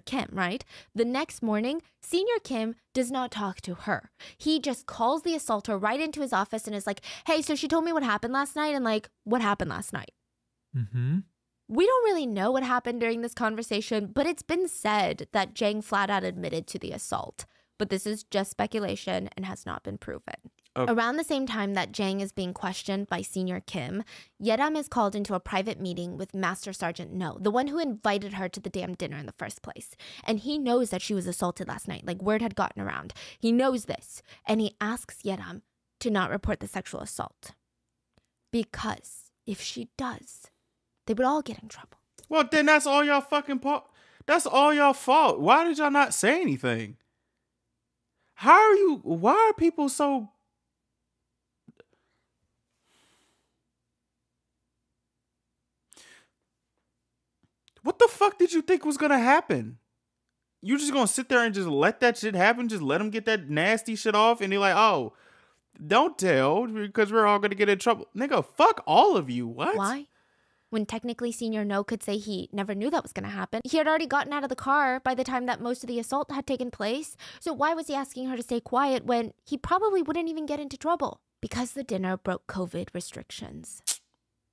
Kim, right? The next morning, Senior Kim does not talk to her. He just calls the assaulter right into his office and is like, hey, so she told me what happened last night, and like, what happened last night? Mm-hmm. We don't really know what happened during this conversation, but it's been said that Jang flat out admitted to the assault. But this is just speculation and has not been proven. Okay. Around the same time that Jang is being questioned by Senior Kim, Yeram is called into a private meeting with Master Sergeant No, the one who invited her to the damn dinner in the first place. And he knows that she was assaulted last night, like word had gotten around. He knows this, and he asks Yeram to not report the sexual assault. Because if she does, they would all get in trouble. Well, then that's all y'all that's all y'all fault. Why did y'all not say anything? Why are people so... What the fuck did you think was gonna happen? You just gonna sit there and just let that shit happen? Just let them get that nasty shit off and they're like, oh, don't tell because we're all gonna get in trouble. Nigga, fuck all of you. What? Why? When technically Senior No could say he never knew that was going to happen. He had already gotten out of the car by the time that most of the assault had taken place. So why was he asking her to stay quiet when he probably wouldn't even get into trouble? Because the dinner broke COVID restrictions.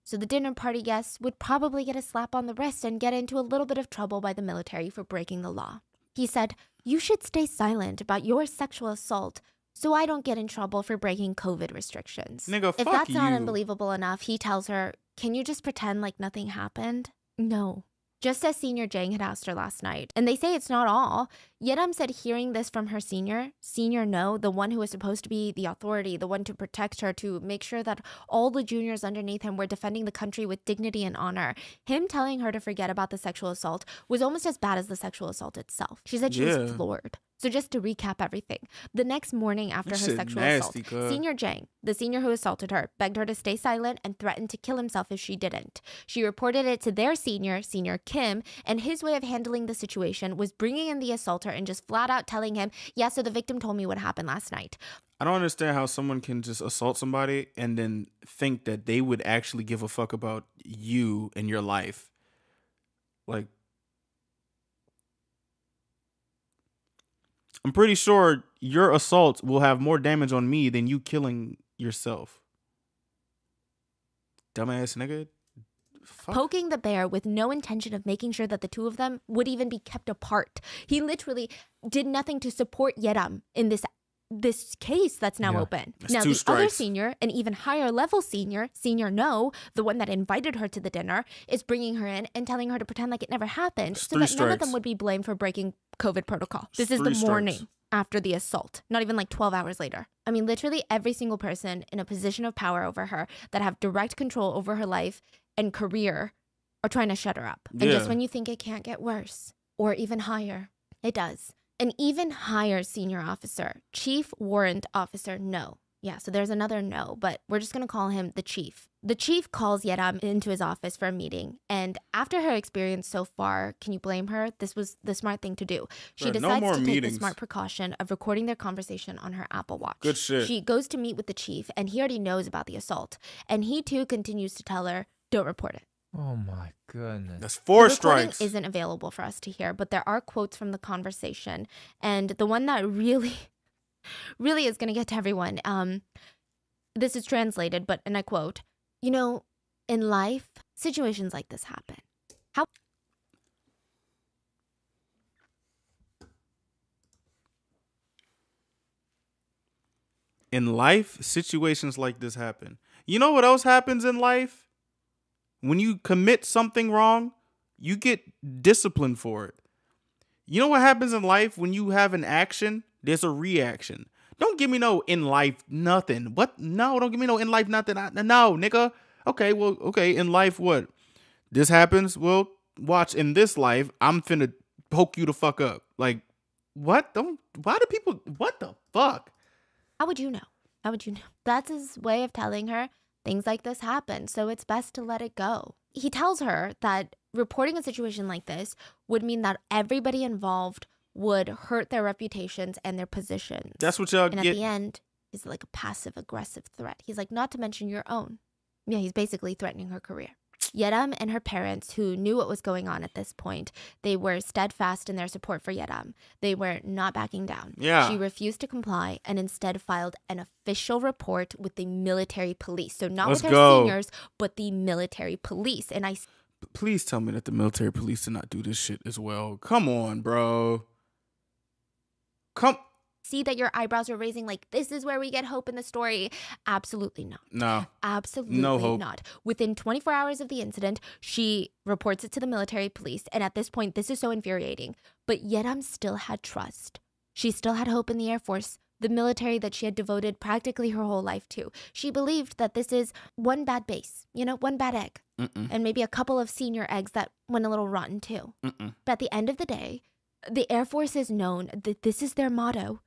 So the dinner party guests would probably get a slap on the wrist and get into a little bit of trouble by the military for breaking the law. He said, you should stay silent about your sexual assault so I don't get in trouble for breaking COVID restrictions. Nigga, fuck if that's not you. unbelievable enough, he tells her, can you just pretend like nothing happened? No. Just as Senior Jang had asked her last night. And they say it's not all. Yeram said hearing this from her Senior No, the one who was supposed to be the authority, the one to protect her, to make sure that all the juniors underneath him were defending the country with dignity and honor, him telling her to forget about the sexual assault was almost as bad as the sexual assault itself. She said she was floored. So just to recap everything, the next morning after her sexual assault, Senior Jang, the senior who assaulted her, begged her to stay silent and threatened to kill himself if she didn't. She reported it to their Senior Kim, and his way of handling the situation was bringing in the assaulter and just flat out telling him, yeah, so the victim told me what happened last night. I don't understand how someone can just assault somebody and then think that they would actually give a fuck about you and your life. Like, I'm pretty sure your assault will have more damage on me than you killing yourself. Dumbass nigga. Fuck. Poking the bear with no intention of making sure that the two of them would even be kept apart. He literally did nothing to support Yeram in this case that's now open. That's now, two the strikes. other senior, an even higher level Senior No, the one that invited her to the dinner, is bringing her in and telling her to pretend like it never happened so that none of them would be blamed for breaking COVID protocol. This is the morning after the assault, not even like 12 hours later. I mean, literally every single person in a position of power over her that have direct control over her life and career are trying to shut her up. And just when you think it can't get worse or even higher, it does. An even higher senior officer, Chief Warrant Officer No. Yeah, so there's another No, but we're just going to call him the chief. The chief calls Yeram into his office for a meeting. And after her experience so far, can you blame her? This was the smart thing to do. She decides to take the smart precaution of recording their conversation on her Apple Watch. Good shit. She goes to meet with the chief, and he already knows about the assault. And he too continues to tell her, don't report it. Oh my goodness. That's 4 the strikes. Isn't available for us to hear, but there are quotes from the conversation. And the one that really is going to get to everyone. This is translated, but, and I quote, you know, in life, situations like this happen. How In life, situations like this happen. You know what else happens in life? When you commit something wrong, you get disciplined for it. You know what happens in life when you have an action? There's a reaction. Don't give me no in life nothing. What? No, don't give me no in life nothing. No, nigga. Okay, well, okay, in life what? This happens? Well, watch, in this life, I'm finna poke you the fuck up. Like, what? Why do people, what the fuck? How would you know? How would you know? That's his way of telling her things like this happen, so it's best to let it go. He tells her that reporting a situation like this would mean that everybody involved would hurt their reputations and their positions. That's what y'all and get. at the end, it's like a passive-aggressive threat. He's like, not to mention your own. Yeah, he's basically threatening her career. Yeram and her parents, who knew what was going on at this point, they were steadfast in their support for Yeram. They were not backing down. Yeah. She refused to comply and instead filed an official report with the military police. So not Let's with her go. seniors, but the military police. And Please tell me that the military police did not do this shit as well. Come on, bro. see that your eyebrows are raising like this is where we get hope in the story. Absolutely not. No. Absolutely No hope. not. Within 24 hours of the incident, she reports it to the military police. And at this point, this is so infuriating. But Yeram still had trust. She still had hope in the Air Force, the military that she had devoted practically her whole life to. She believed that this is one bad base, one bad egg. And maybe a couple of senior eggs that went a little rotten too. But at the end of the day, the Air Force is known that this is their motto,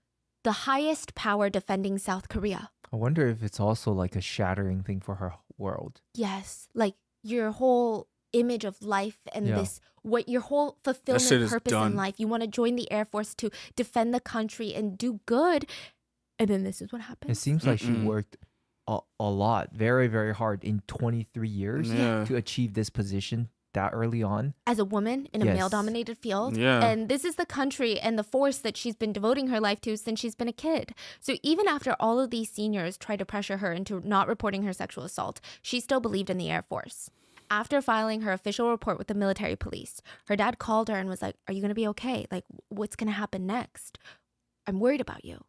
the highest power defending South Korea. I wonder if it's also like a shattering thing for her world. Yes, like your whole image of life and what your whole shit fulfillment is purpose done. in life. You want to join the Air Force to defend the country and do good. And then this is what happens. It seems like she worked a lot, very, very hard in 23 years to achieve this position that early on. As a woman in a male-dominated field. Yeah. And this is the country and the force that she's been devoting her life to since she's been a kid. So even after all of these seniors tried to pressure her into not reporting her sexual assault, she still believed in the Air Force. After filing her official report with the military police, her dad called her and was like, "Are you going to be okay? Like, what's going to happen next? I'm worried about you."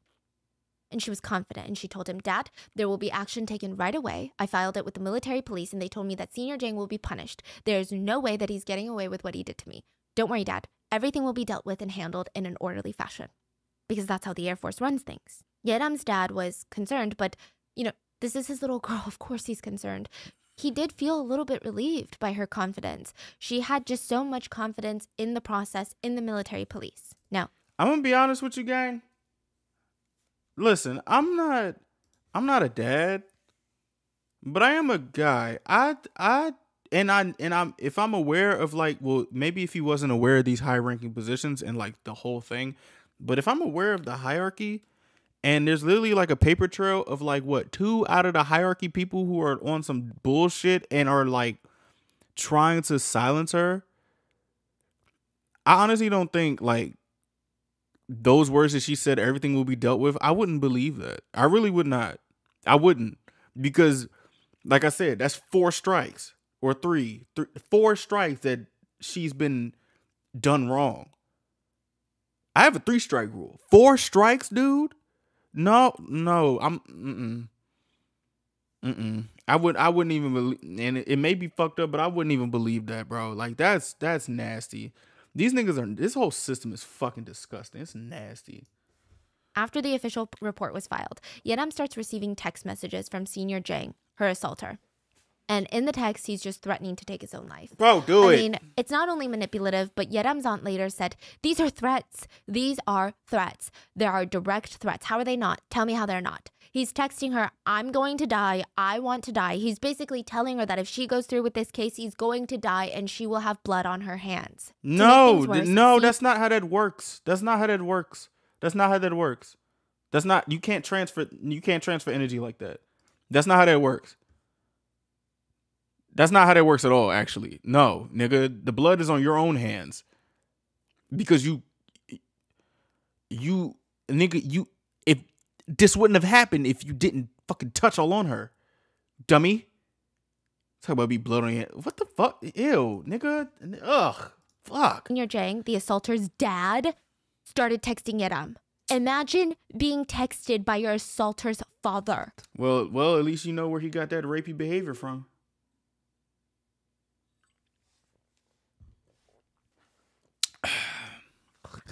And she was confident, and she told him, "Dad, there will be action taken right away. I filed it with the military police, and they told me that Senior Jang will be punished. There's no way that he's getting away with what he did to me. Don't worry, Dad. Everything will be dealt with and handled in an orderly fashion." Because that's how the Air Force runs things. Yeram's dad was concerned, but, this is his little girl. Of course he's concerned. He did feel a little bit relieved by her confidence. She had just so much confidence in the process, in the military police. Now, I'm gonna be honest with you, gang. Listen, I'm not a dad, but I am a guy. I'm if I'm aware of maybe if he wasn't aware of these high ranking positions and like the whole thing, but if I'm aware of the hierarchy and there's literally like a paper trail of like 2 out of the hierarchy people who are on some bullshit and are like trying to silence her, I honestly don't think like those words that she said, everything will be dealt with, I wouldn't believe that. I really would not. I wouldn't. Because, like I said, that's 4 strikes or 4 strikes that she's been done wrong. I have a 3-strike rule. 4 strikes, dude? No. I wouldn't even believe, and it may be fucked up, but I wouldn't even believe that, bro. Like that's nasty. These niggas this whole system is fucking disgusting. It's nasty. after the official report was filed, Yeram starts receiving text messages from Senior Jang, her assaulter. And in the text, he's just threatening to take his own life. Bro, do it. I mean, it's not only manipulative, but Yeram's aunt later said, "These are threats. These are threats. There are direct threats. How are they not? Tell me how they're not." He's texting her, "I'm going to die. I want to die." He's basically telling her that if she goes through with this case, he's going to die and she will have blood on her hands. No, that's not how that works. That's not how that works. You can't transfer energy like that. That's not how that works. That's not how that works at all, actually. No, nigga, the blood is on your own hands. Because if this wouldn't have happened if you didn't fucking touch all on her. Dummy. Talk about be blood on your head. What the fuck? Ew, nigga. Ugh. Fuck. Senior Jang, the assaulter's dad, started texting Yeram. Imagine being texted by your assaulter's father. Well, at least you know where he got that rapey behavior from.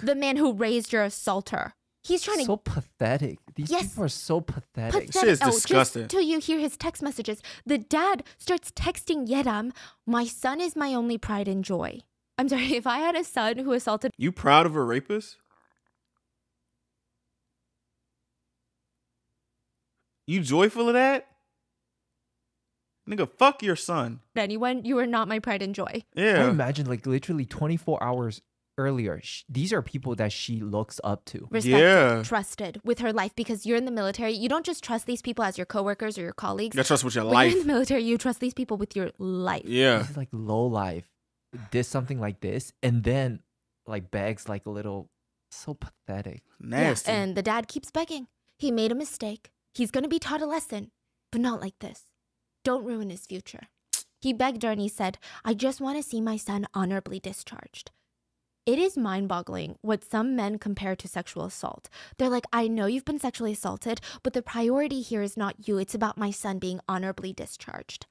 The man who raised your assaulter. He's trying So pathetic. These people are so pathetic. Shit is disgusting. Just till you hear his text messages, the dad starts texting Yeram, "My son is my only pride and joy." I'm sorry, if I had a son who assaulted... You proud of a rapist? You joyful of that? Nigga, fuck your son. anyone, you are not my pride and joy. Yeah. I imagine like literally 24 hours earlier, these are people that she looks up to. Respected, trusted with her life, because you're in the military. You don't just trust these people as your coworkers or your colleagues. You trust with your When life. you're in the military, you trust these people with your life. Yeah. This is like low life. Did something like this and then like begs like a little, so pathetic. Nasty. Yeah, and the dad keeps begging. He made a mistake. He's going to be taught a lesson, but not like this. Don't ruin his future. He begged her and he said, "I just want to see my son honorably discharged." It is mind-boggling what some men compare to sexual assault. They're like, "I know you've been sexually assaulted, but the priority here is not you. It's about my son being honorably discharged."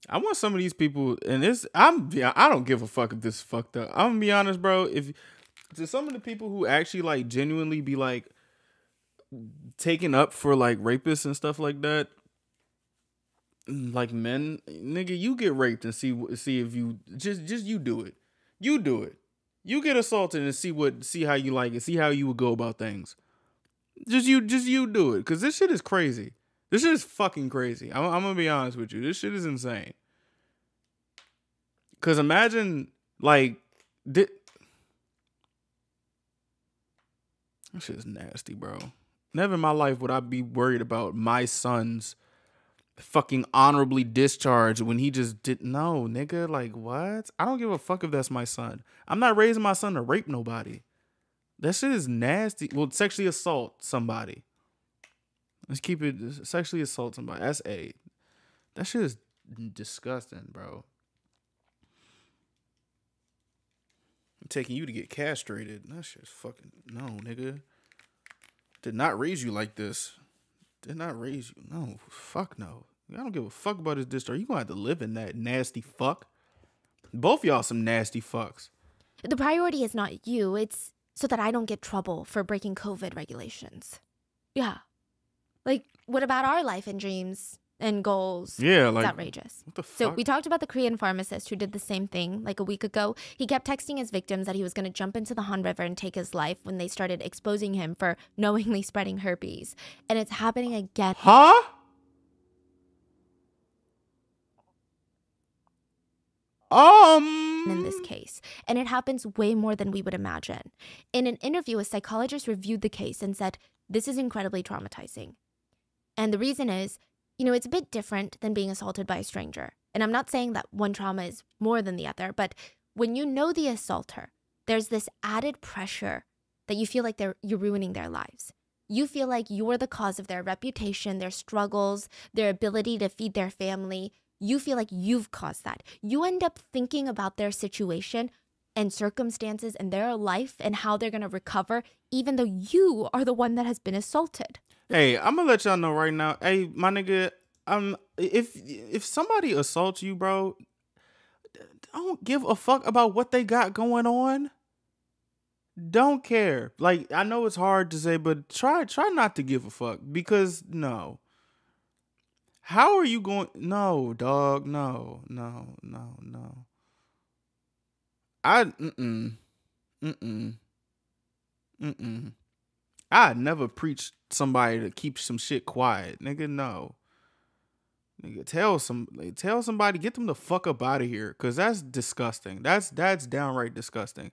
I want some of these people, and I don't give a fuck if this is fucked up. I'm gonna be honest, bro. If to some of the people who actually like genuinely be like taken up for like rapists and stuff like that, like men, nigga, you get raped and see if you just you do it. You do it. You get assaulted and see how you like it. See how you would go about things. Just you do it, cause this shit is crazy. This shit is fucking crazy. I'm gonna be honest with you. This shit is insane. Cause imagine like this shit is nasty, bro. Never in my life would I be worried about my son's fucking honorably discharged when he just didn't know, nigga. Like, what? I don't give a fuck if that's my son. I'm not raising my son to rape nobody. That shit is nasty. Well, sexually assault somebody. Let's keep it sexually assault somebody. That's A. That shit is disgusting, bro. I'm taking you to get castrated. That shit's fucking no, nigga. Did not raise you like this. Did not raise you. No, fuck no. I don't give a fuck about his discharge. You gonna have to live in that nasty fuck. Both y'all some nasty fucks. The priority is not you. It's so that I don't get trouble for breaking COVID regulations. Yeah. Like, what about our life and dreams and goals? Yeah, It's like outrageous. what the fuck? So we talked about the Korean pharmacist who did the same thing like a week ago. He kept texting his victims that he was going to jump into the Han River and take his life when they started exposing him for knowingly spreading herpes. And it's happening again. Huh? In this case, and it happens way more than we would imagine. In an interview, a psychologist reviewed the case and said, "This is incredibly traumatizing." And the reason is, it's a bit different than being assaulted by a stranger. And I'm not saying that one trauma is more than the other, but when you know the assaulter, there's this added pressure that you feel like you're ruining their lives. You feel like you're the cause of their reputation, their struggles, their ability to feed their family. You feel like you've caused that. You end up thinking about their situation and circumstances and their life and how they're going to recover, even though you are the one that has been assaulted. Hey, I'm gonna let y'all know right now. Hey, my nigga, if somebody assaults you, bro, don't give a fuck about what they got going on. Don't care. Like, I know it's hard to say, but try not to give a fuck, because no. How are you going? No, dog. No. I'd never preach somebody to keep some shit quiet, nigga. No, nigga. Tell somebody, get them the fuck up out of here, cause that's disgusting. That's downright disgusting.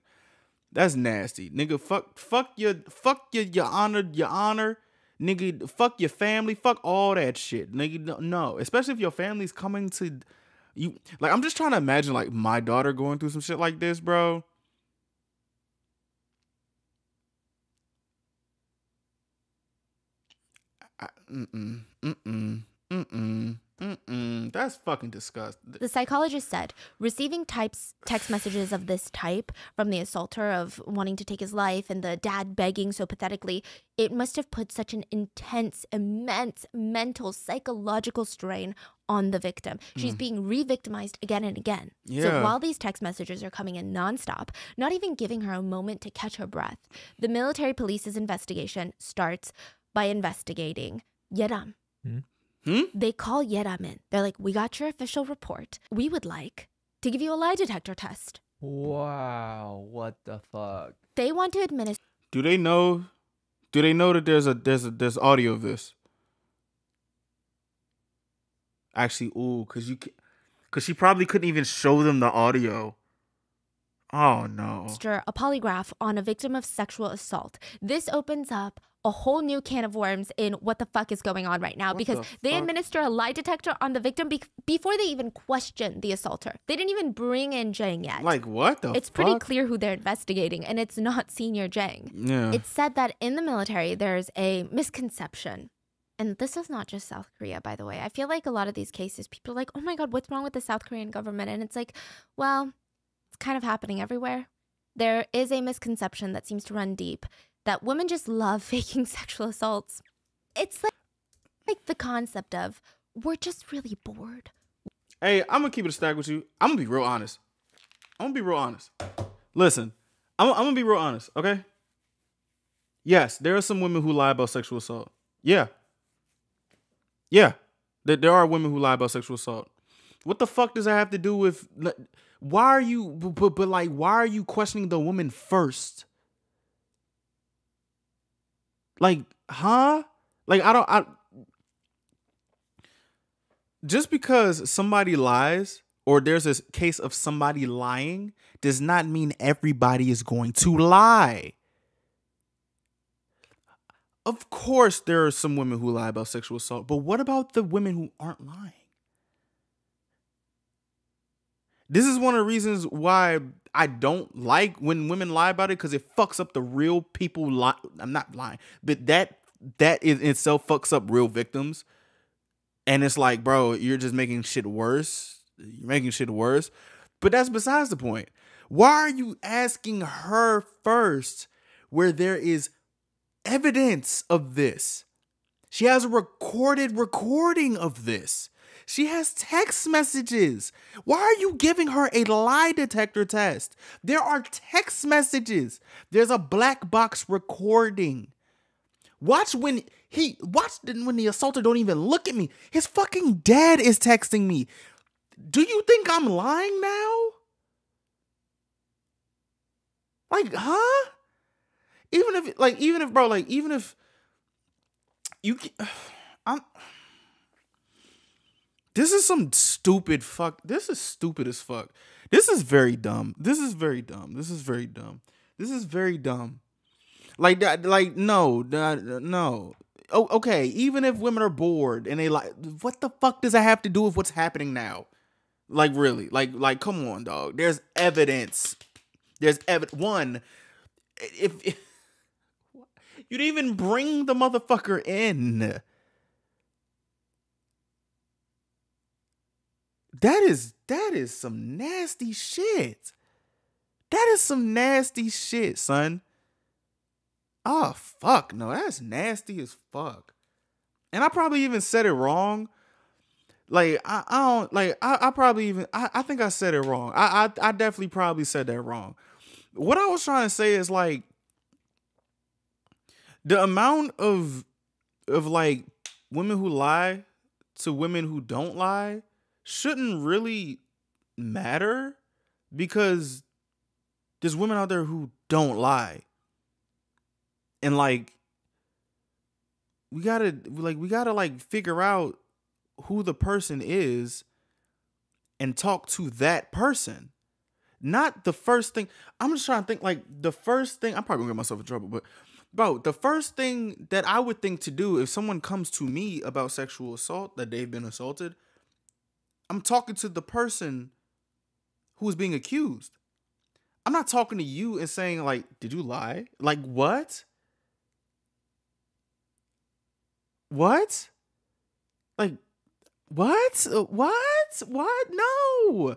That's nasty, nigga. Fuck your honor. Nigga, fuck your family, fuck all that shit. Nigga, no. Especially if your family's coming to you. Like, I'm just trying to imagine, like, my daughter going through some shit like this, bro. That's fucking disgusting. The psychologist said receiving text messages of this type from the assaulter of wanting to take his life and the dad begging so pathetically, it must have put such an intense, immense mental, psychological strain on the victim. She's being re-victimized again and again. Yeah. So while these text messages are coming in nonstop, not even giving her a moment to catch her breath, the military police's investigation starts by investigating Yeram. They call Yeram in. They're like, we got your official report. We would like to give you a lie detector test. Wow, what the fuck? They want to administer. Do they know that there's audio of this? Actually, cause she probably couldn't even show them the audio. Oh no. A polygraph on a victim of sexual assault. This opens up a whole new can of worms in what the fuck is going on right now, because they administer a lie detector on the victim before they even question the assaulter. They didn't even bring in Jang yet. Like what the fuck? It's pretty clear who they're investigating, and it's not Senior Jang. Yeah. It's said that in the military, there's a misconception. And this is not just South Korea, by the way. I feel like a lot of these cases, people are like, oh my God, what's wrong with the South Korean government? And it's like, well, it's kind of happening everywhere. There is a misconception that seems to run deep that women just love faking sexual assaults. It's like the concept of, we're just really bored. Hey, I'm gonna keep it a stack with you. I'm gonna be real honest. Listen, I'm gonna be real honest, okay? Yes, there are some women who lie about sexual assault. Yeah. There are women who lie about sexual assault. What the fuck does that have to do with? Why are you? Why are you questioning the woman first? Like, huh? Like, just because somebody lies or there's a case of somebody lying does not mean everybody is going to lie. Of course, there are some women who lie about sexual assault, but what about the women who aren't lying? This is one of the reasons why I don't like when women lie about it, because it fucks up the real people. I'm not lying, but that in itself fucks up real victims. And it's like, bro, you're just making shit worse. You're making shit worse. But that's besides the point. Why are you asking her first where there is evidence of this? She has a recording of this. She has text messages. Why are you giving her a lie detector test? There are text messages. There's a black box recording. Watch when the assaulter don't even look at me. His fucking dad is texting me. Do you think I'm lying now? Like, huh? Even if you, this is some stupid fuck. This is stupid as fuck. This is very dumb. This is very dumb. Like that. Like no. Oh, okay. Even if women are bored and they like, what the fuck does that have to do with what's happening now? Like really? Like come on, dog. There's evidence. One, if you didn't even bring the motherfucker in. That is some nasty shit. That is some nasty shit, son. Oh, fuck. No, that's nasty as fuck. And I probably even said it wrong. Like, I think I said it wrong. I definitely probably said that wrong. What I was trying to say is, like, the amount of like women who lie to women who don't lie shouldn't really matter, because there's women out there who don't lie. And like we gotta figure out who the person is and talk to that person. Not the first thing. I'm just trying to think, like, the first thing, I'm probably gonna get myself in trouble, but bro, the first thing that I would think to do if someone comes to me about sexual assault, that they've been assaulted, I'm talking to the person who is being accused. I'm not talking to you and saying, like, did you lie? Like, what? What? Like, what? What? No.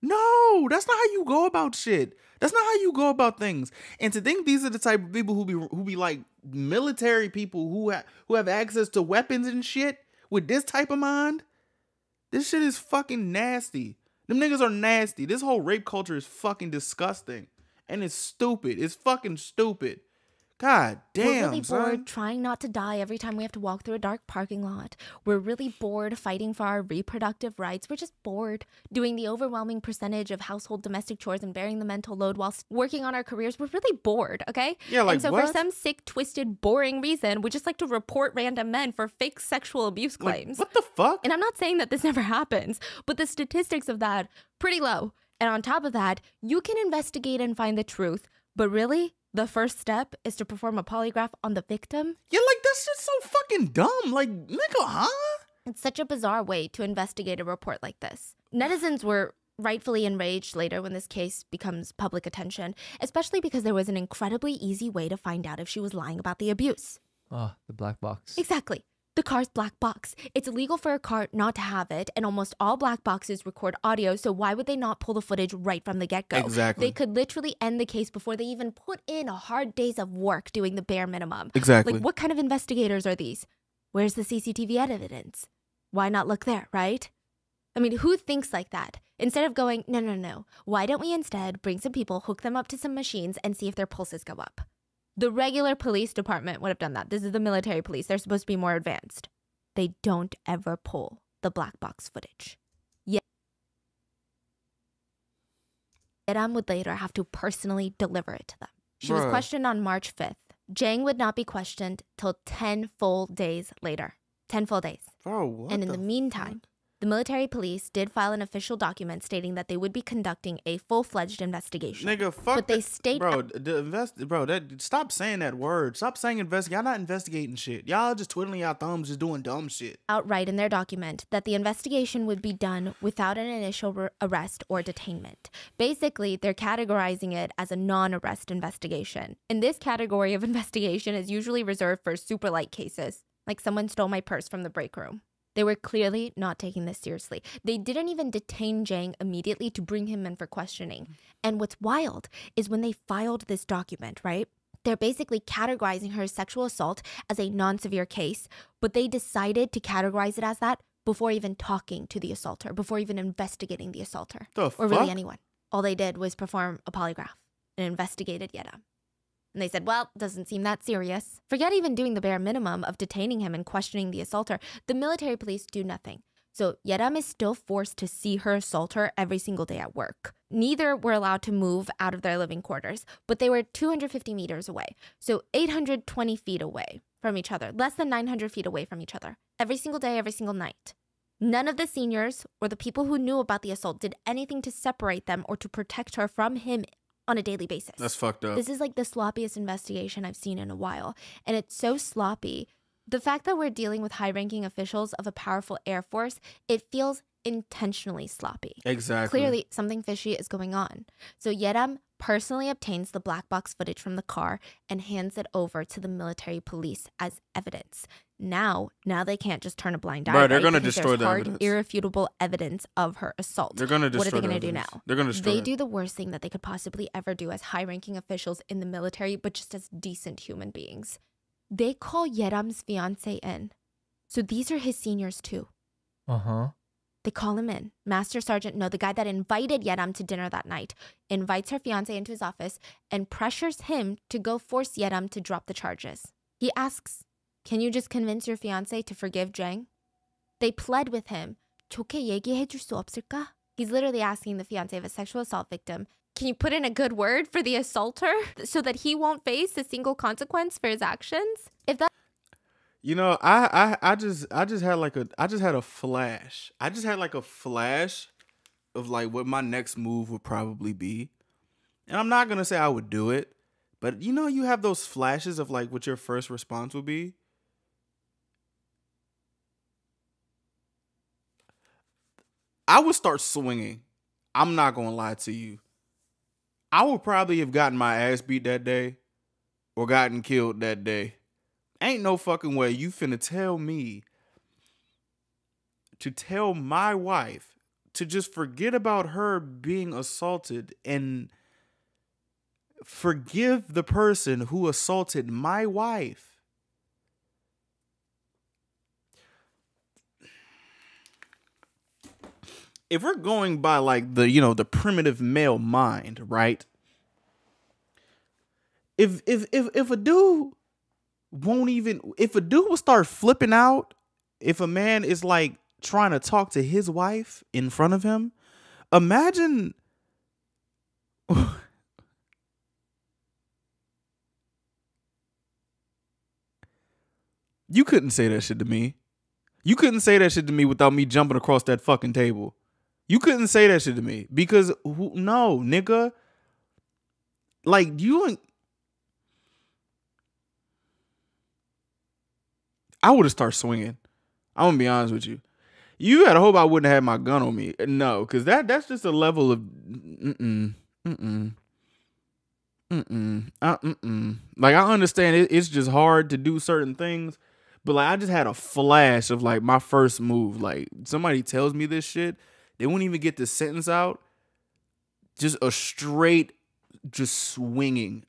No, that's not how you go about shit. That's not how you go about things. And to think these are the type of people who be like military people who have access to weapons and shit with this type of mind. This shit is fucking nasty. Them niggas are nasty. This whole rape culture is fucking disgusting. And it's stupid. It's fucking stupid. God damn, We're really son. bored trying not to die every time we have to walk through a dark parking lot. We're really bored fighting for our reproductive rights. We're just bored doing the overwhelming percentage of household domestic chores and bearing the mental load whilst working on our careers. We're really bored, okay? Yeah, like and so what? for some sick, twisted, boring reason, we just like to report random men for fake sexual abuse claims. What the fuck? And I'm not saying that this never happens, but the statistics of that, pretty low. And on top of that, you can investigate and find the truth, but really, the first step is to perform a polygraph on the victim. Yeah, like that's just so fucking dumb. Like, nigga, huh? It's such a bizarre way to investigate a report like this. Netizens were rightfully enraged later when this case becomes public attention, especially because there was an incredibly easy way to find out if she was lying about the abuse. Oh, the black box. Exactly. The car's black box. It's illegal for a car not to have it, and almost all black boxes record audio, so why would they not pull the footage right from the get-go? Exactly. They could literally end the case before they even put in a hard days of work doing the bare minimum. Exactly. Like, what kind of investigators are these? Where's the CCTV evidence? Why not look there, right? I mean, who thinks like that? Instead of going, no. Why don't we instead bring some people, hook them up to some machines, and see if their pulses go up? The regular police department would have done that. This is the military police. They're supposed to be more advanced. They don't ever pull the black box footage. Yeram would later have to personally deliver it to them. She was Bruh. questioned on March 5th. Jang would not be questioned till 10 full days later. 10 full days. Bro, what And in the meantime, the military police did file an official document stating that they would be conducting a full-fledged investigation. nigga, fuck. But they that- stayed bro. Stop saying that word. Stop saying investigate. Y'all not investigating shit. Y'all just twiddling your thumbs, just doing dumb shit. outright in their document that the investigation would be done without an initial arrest or detainment. Basically, they're categorizing it as a non-arrest investigation. And this category of investigation is usually reserved for super light cases, like someone stole my purse from the break room. They were clearly not taking this seriously. They didn't even detain Jang immediately to bring him in for questioning. And what's wild is when they filed this document, right? They're basically categorizing her sexual assault as a non-severe case, but they decided to categorize it as that before even talking to the assaulter, before even investigating the assaulter, The or fuck? really anyone. All they did was perform a polygraph and investigated Yeram. And they said, well, doesn't seem that serious. Forget even doing the bare minimum of detaining him and questioning the assaulter. The military police do nothing. So Yeram is still forced to see her assaulter every single day at work. Neither were allowed to move out of their living quarters, but they were 250 meters away. So 820 feet away from each other, less than 900 feet away from each other, every single day, every single night. None of the seniors or the people who knew about the assault did anything to separate them or to protect her from him on a daily basis. That's fucked up. This is like the sloppiest investigation I've seen in a while. And it's so sloppy. The fact that we're dealing with high-ranking officials of a powerful Air Force, it feels intentionally sloppy. Exactly. Clearly, something fishy is going on. So Yeram personally obtains the black box footage from the car and hands it over to the military police as evidence. Now they can't just turn a blind eye. Bro, they're right? gonna Because destroy there's the hard, evidence. irrefutable evidence of her assault. They're gonna destroy. What are they the going to do evidence. now? They're gonna destroy. They it. do the worst thing that they could possibly ever do as high-ranking officials in the military, but just as decent human beings. They call Yeram's fiance in. So these are his seniors too. Uh-huh. They call him in. Master Sergeant No, the guy that invited Yeram to dinner that night, invites her fiance into his office and pressures him to go force Yeram to drop the charges. He asks, can you just convince your fiance to forgive Jang? They pled with him. 좋게 얘기해줄 수 없을까? He's literally asking the fiance of a sexual assault victim, can you put in a good word for the assaulter so that he won't face a single consequence for his actions? If that You know, I just had a flash. I just had like a flash of like what my next move would probably be. And I'm not gonna say I would do it, but you know, you have those flashes of like what your first response would be. I would start swinging. I'm not gonna lie to you. I would probably have gotten my ass beat that day or gotten killed that day. Ain't no fucking way you finna tell me to tell my wife to just forget about her being assaulted and forgive the person who assaulted my wife. If we're going by like the, you know, the primitive male mind, right? If a dude won't even, if a dude will start flipping out, if a man is like trying to talk to his wife in front of him, imagine you couldn't say that shit to me. You couldn't say that shit to me without me jumping across that fucking table. You couldn't say that shit to me because no, nigga. Like I would have started swinging. I'm gonna be honest with you. You gotta hope I wouldn't have had my gun on me. No, because that's just a level of Like I understand it's just hard to do certain things, but like I just had a flash of like my first move. Like somebody tells me this shit, they won't even get the sentence out. Just a straight, just swinging.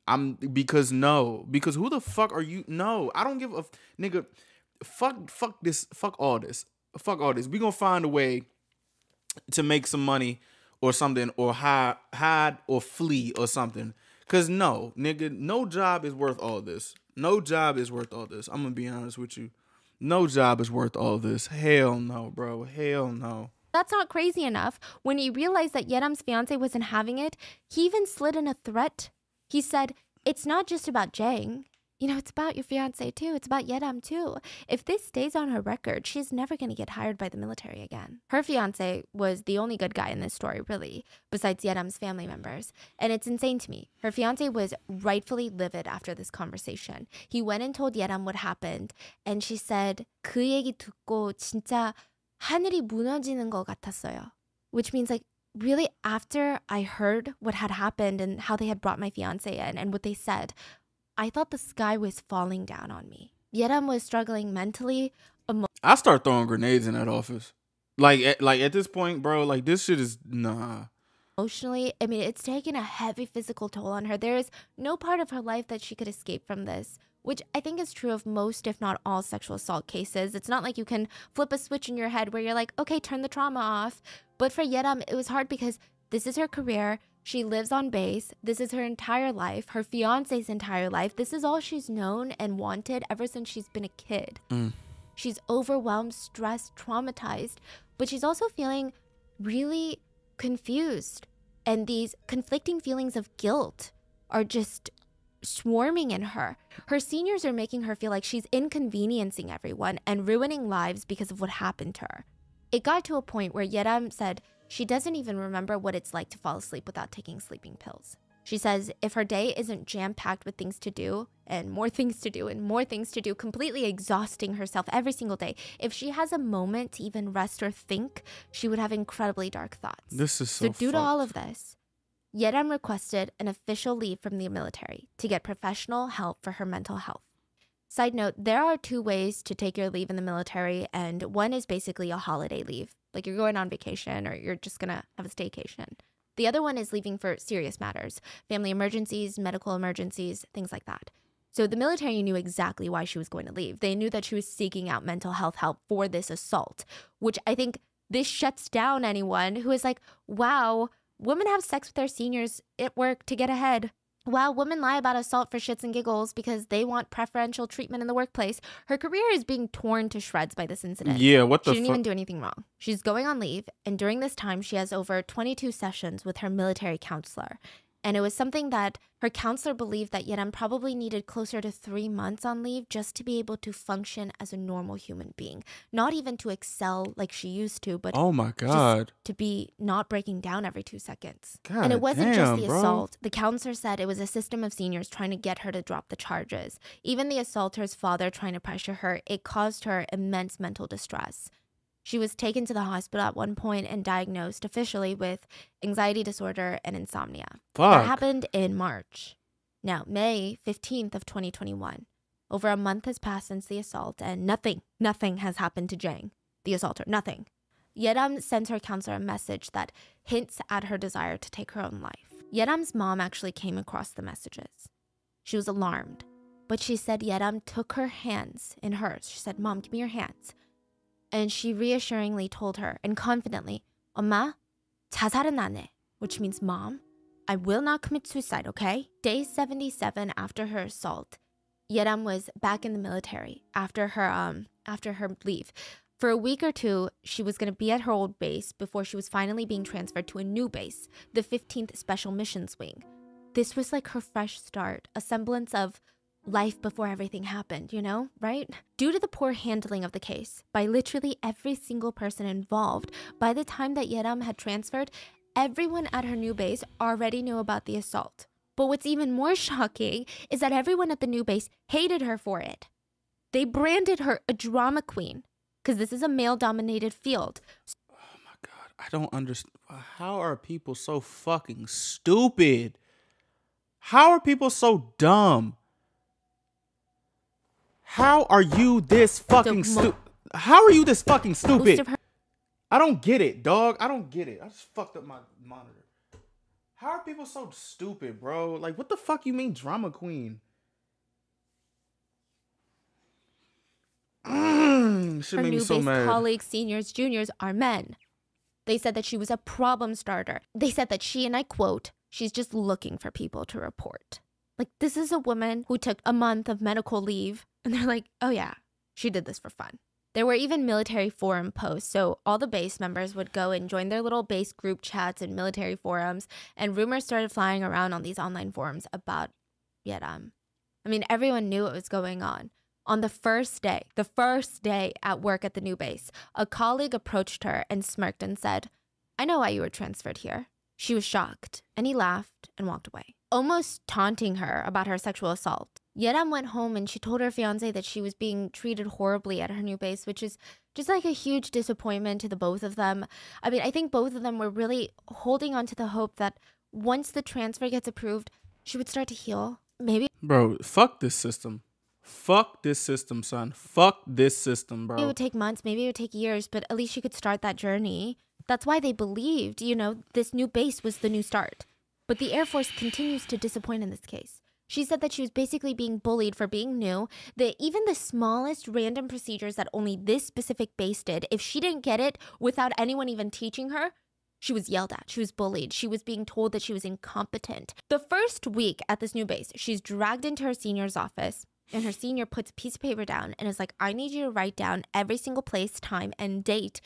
Because who the fuck are you? No, I don't give a nigga. Fuck this. Fuck all this. Fuck all this. We gonna find a way to make some money or something, or hide or flee or something. Cause no, nigga, no job is worth all this. No job is worth all this. I'm gonna be honest with you. No job is worth all this. Hell no, bro. Hell no. That's not crazy enough. When he realized that Yeram's fiance wasn't having it, he even slid in a threat. He said, "It's not just about Jang. You know, it's about your fiance too. It's about Yeram too. If this stays on her record, she's never going to get hired by the military again." Her fiance was the only good guy in this story, really, besides Yeram's family members. And it's insane to me. Her fiance was rightfully livid after this conversation. He went and told Yeram what happened. And she said, 그 얘기 듣고 진짜 하늘이 무너지는 것 같았어요. Which means like, really, after I heard what had happened and how they had brought my fiance in and what they said, I thought the sky was falling down on me. Yeram was struggling mentally. I start throwing grenades in that office. Like at this point, bro, like this shit is nah. Emotionally, I mean, it's taken a heavy physical toll on her. There is no part of her life that she could escape from this, which I think is true of most, if not all, sexual assault cases. It's not like you can flip a switch in your head where you're like, okay, turn the trauma off. But for Yeram, it was hard because this is her career. She lives on base. This is her entire life, her fiance's entire life. This is all she's known and wanted ever since she's been a kid. She's overwhelmed, stressed, traumatized, but she's also feeling really confused. And these conflicting feelings of guilt are just swarming in her. Her seniors are making her feel like she's inconveniencing everyone and ruining lives because of what happened to her. It got to a point where Yeram said she doesn't even remember what it's like to fall asleep without taking sleeping pills. She says if her day isn't jam-packed with things to do and more things to do and more things to do, completely exhausting herself every single day, if she has a moment to even rest or think, she would have incredibly dark thoughts. This is so due to all of this, Yeram requested an official leave from the military to get professional help for her mental health. Side note, there are two ways to take your leave in the military, and one is basically a holiday leave. Like you're going on vacation or you're just gonna have a staycation. The other one is leaving for serious matters, family emergencies, medical emergencies, things like that. So the military knew exactly why she was going to leave. They knew that she was seeking out mental health help for this assault, which I think this shuts down anyone who is like, wow, women have sex with their seniors at work to get ahead. Wow, women lie about assault for shits and giggles because they want preferential treatment in the workplace. Her career is being torn to shreds by this incident. Yeah, what the fuck? She didn't even do anything wrong. She's going on leave, and during this time, she has over 22 sessions with her military counselor. And it was something that her counselor believed that Yeram probably needed closer to 3 months on leave just to be able to function as a normal human being. Not even to excel like she used to, but oh my God, just to be not breaking down every 2 seconds. God, and it wasn't just the bro. assault. The counselor said it was a system of seniors trying to get her to drop the charges. Even the assaulter's father trying to pressure her, it caused her immense mental distress. She was taken to the hospital at one point and diagnosed officially with anxiety disorder and insomnia. Fuck. That happened in March. Now, May 15th of 2021 Over a month has passed since the assault, and nothing has happened to Jang, the assaulter, nothing. Yeram sends her counselor a message that hints at her desire to take her own life. Yeram's mom actually came across the messages. She was alarmed, but she said Yeram took her hands in hers. She said, "Mom, give me your hands." And she reassuringly told her, and confidently, "엄마, 자살은 안 해," which means, "Mom, I will not commit suicide, okay?" Day 77 after her assault, Yeram was back in the military after her leave. For a week or two, she was going to be at her old base before she was finally being transferred to a new base, the 15th Special Missions Wing. This was like her fresh start, a semblance of life before everything happened, you know, right? Due to the poor handling of the case by literally every single person involved, by the time that Yeram had transferred, everyone at her new base already knew about the assault. But what's even more shocking is that everyone at the new base hated her for it. They branded her a drama queen because this is a male-dominated field. Oh my God, I don't understand. How are people so fucking stupid? How are people so dumb? How are you this fucking stupid? How are you this fucking stupid? I don't get it, dog. I don't get it. I just fucked up my monitor. How are people so stupid, bro? Like, what the fuck you mean drama queen? Shit Her made me new so base mad. colleagues, seniors, juniors are men. They said that she was a problem starter. They said that she, and I quote, "She's just looking for people to report." Like, this is a woman who took a month of medical leave, and they're like, "Oh yeah, she did this for fun." There were even military forum posts, so all the base members would go and join their little base group chats and military forums, and rumors started flying around on these online forums about Yeram. I mean, everyone knew what was going on. On the first day at work at the new base, a colleague approached her and smirked and said, "I know why you were transferred here." She was shocked, and he laughed and walked away, almost taunting her about her sexual assault. Yeram went home and she told her fiance that she was being treated horribly at her new base, which is just like a huge disappointment to the both of them. I mean, I think both of them were really holding on to the hope that once the transfer gets approved, she would start to heal. Maybe. Bro, fuck this system. Fuck this system, son. Fuck this system, bro. It would take months, maybe it would take years, but at least she could start that journey. That's why they believed, you know, this new base was the new start. But the Air Force continues to disappoint in this case. She said that she was basically being bullied for being new, that even the smallest random procedures that only this specific base did, if she didn't get it without anyone even teaching her, she was yelled at, she was bullied, she was being told that she was incompetent. The first week at this new base, she's dragged into her senior's office, and her senior puts a piece of paper down and is like, "I need you to write down every single place, time, and date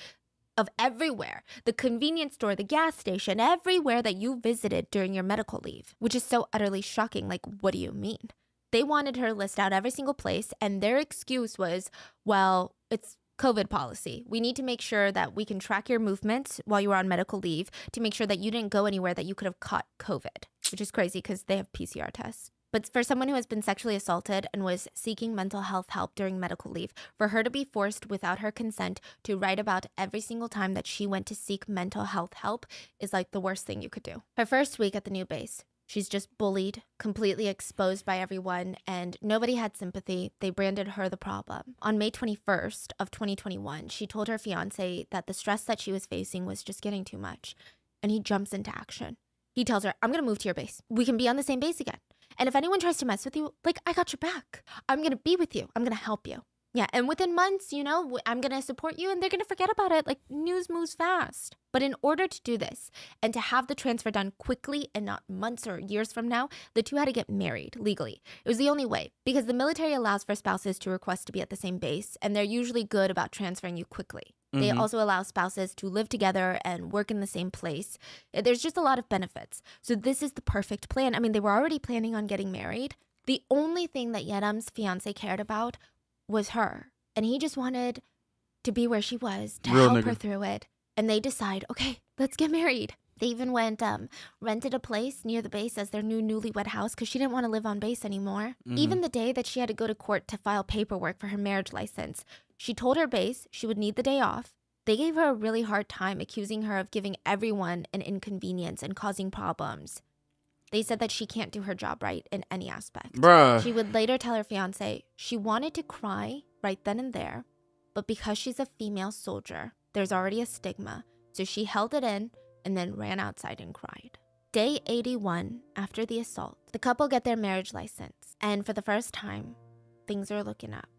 of everywhere, the convenience store, the gas station, everywhere that you visited during your medical leave," which is so utterly shocking. Like, what do you mean? They wanted her to list out every single place, and their excuse was, well, it's COVID policy. We need to make sure that we can track your movements while you were on medical leave to make sure that you didn't go anywhere that you could have caught COVID, which is crazy because they have PCR tests. But for someone who has been sexually assaulted and was seeking mental health help during medical leave, for her to be forced without her consent to write about every single time that she went to seek mental health help is like the worst thing you could do. Her first week at the new base, she's just bullied, completely exposed by everyone, and nobody had sympathy. They branded her the problem. On May 21st of 2021, she told her fiance that the stress that she was facing was just getting too much, and he jumps into action. He tells her, "I'm going to move to your base. We can be on the same base again. And if anyone tries to mess with you, like, I got your back. I'm going to be with you. I'm going to help you." Yeah, and within months, you know, I'm going to support you and they're going to forget about it. Like, news moves fast. But in order to do this and to have the transfer done quickly and not months or years from now, the two had to get married legally. It was the only way because the military allows for spouses to request to be at the same base, and they're usually good about transferring you quickly. They also allow spouses to live together and work in the same place. There's just a lot of benefits. So this is the perfect plan. I mean, they were already planning on getting married. The only thing that Yeram's fiance cared about was her. And he just wanted to be where she was, to help her through it. And they decide, okay, let's get married. They even went, rented a place near the base as their new newlywed house because she didn't want to live on base anymore. Even the day that she had to go to court to file paperwork for her marriage license, she told her base she would need the day off. They gave her a really hard time, accusing her of giving everyone an inconvenience and causing problems. They said that she can't do her job right in any aspect. Bruh. She would later tell her fiance she wanted to cry right then and there, but because she's a female soldier, there's already a stigma, so she held it in and then ran outside and cried. Day 81 after the assault, the couple get their marriage license, and for the first time, things are looking up.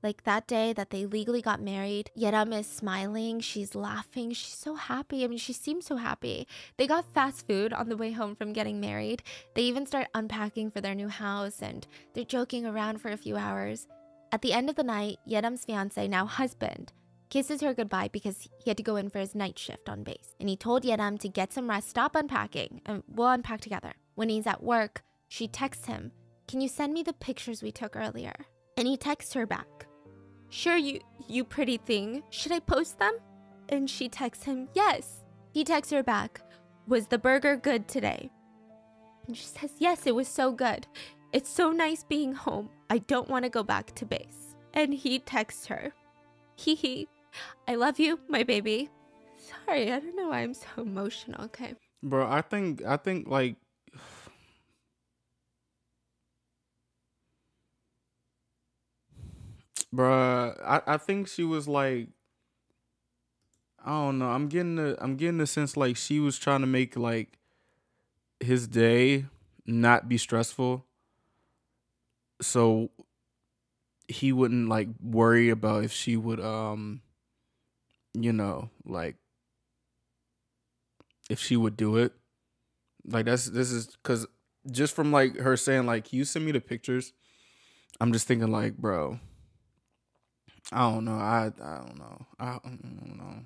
Like that day that they legally got married, Yeram is smiling, she's laughing, she's so happy. I mean, she seems so happy. They got fast food on the way home from getting married. They even start unpacking for their new house, and they're joking around for a few hours. At the end of the night, Yeram's fiance, now husband, kisses her goodbye because he had to go in for his night shift on base. And he told Yeram to get some rest, stop unpacking, and we'll unpack together. When he's at work, she texts him, "Can you send me the pictures we took earlier?" And he texts her back, "Sure, you pretty thing. Should I post them?" And she texts him, "Yes." He texts her back, "Was the burger good today?" And she says, "Yes, it was so good. It's so nice being home. I don't want to go back to base." And he texts her, "Hee hee. I love you, my baby." Sorry, I don't know why I'm so emotional, okay? Bro, I think like bruh, I think she was like, I don't know. I'm getting the sense like she was trying to make like his day not be stressful, so he wouldn't like worry about if she would like if she would do it. Like this is because just from like her saying like, "Can you send me the pictures?" I'm just thinking like, bro, I don't know. I don't know. I don't know.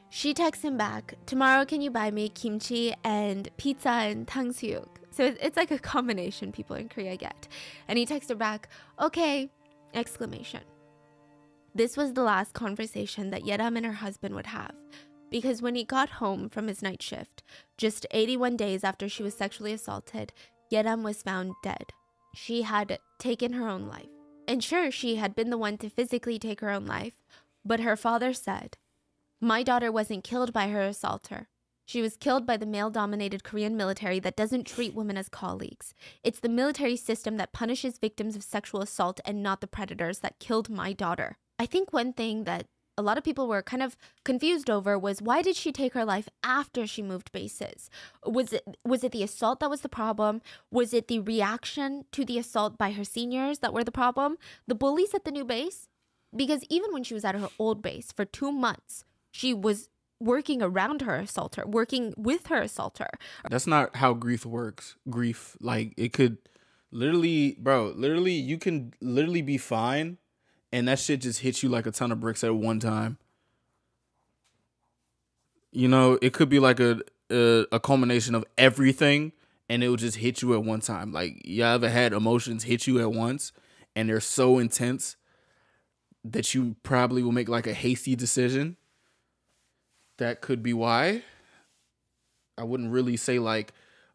She texts him back, "Tomorrow can you buy me kimchi and pizza and 탕수육?" So it's like a combination people in Korea get. And he texts her back, "Okay!" exclamation. This was the last conversation that Yeram and her husband would have, because when he got home from his night shift, just 81 days after she was sexually assaulted, Yeram was found dead. She had taken her own life. And sure, she had been the one to physically take her own life, but her father said, "My daughter wasn't killed by her assaulter. She was killed by the male-dominated Korean military that doesn't treat women as colleagues. It's the military system that punishes victims of sexual assault and not the predators that killed my daughter." I think one thing that a lot of people were kind of confused over was, why did she take her life after she moved bases? Was it the assault that was the problem? Was it the reaction to the assault by her seniors that were the problem? The bullies at the new base? Because even when she was at her old base for 2 months, she was working around her assaulter, working with her assaulter. That's not how grief works. Grief, like, it could literally, bro, literally, you can literally be fine, and that shit just hits you like a ton of bricks at one time. You know, it could be like a culmination of everything, and it will just hit you at one time. Like, you ever had emotions hit you at once, and they're so intense that you probably will make like a hasty decision? That could be why. I wouldn't really say like,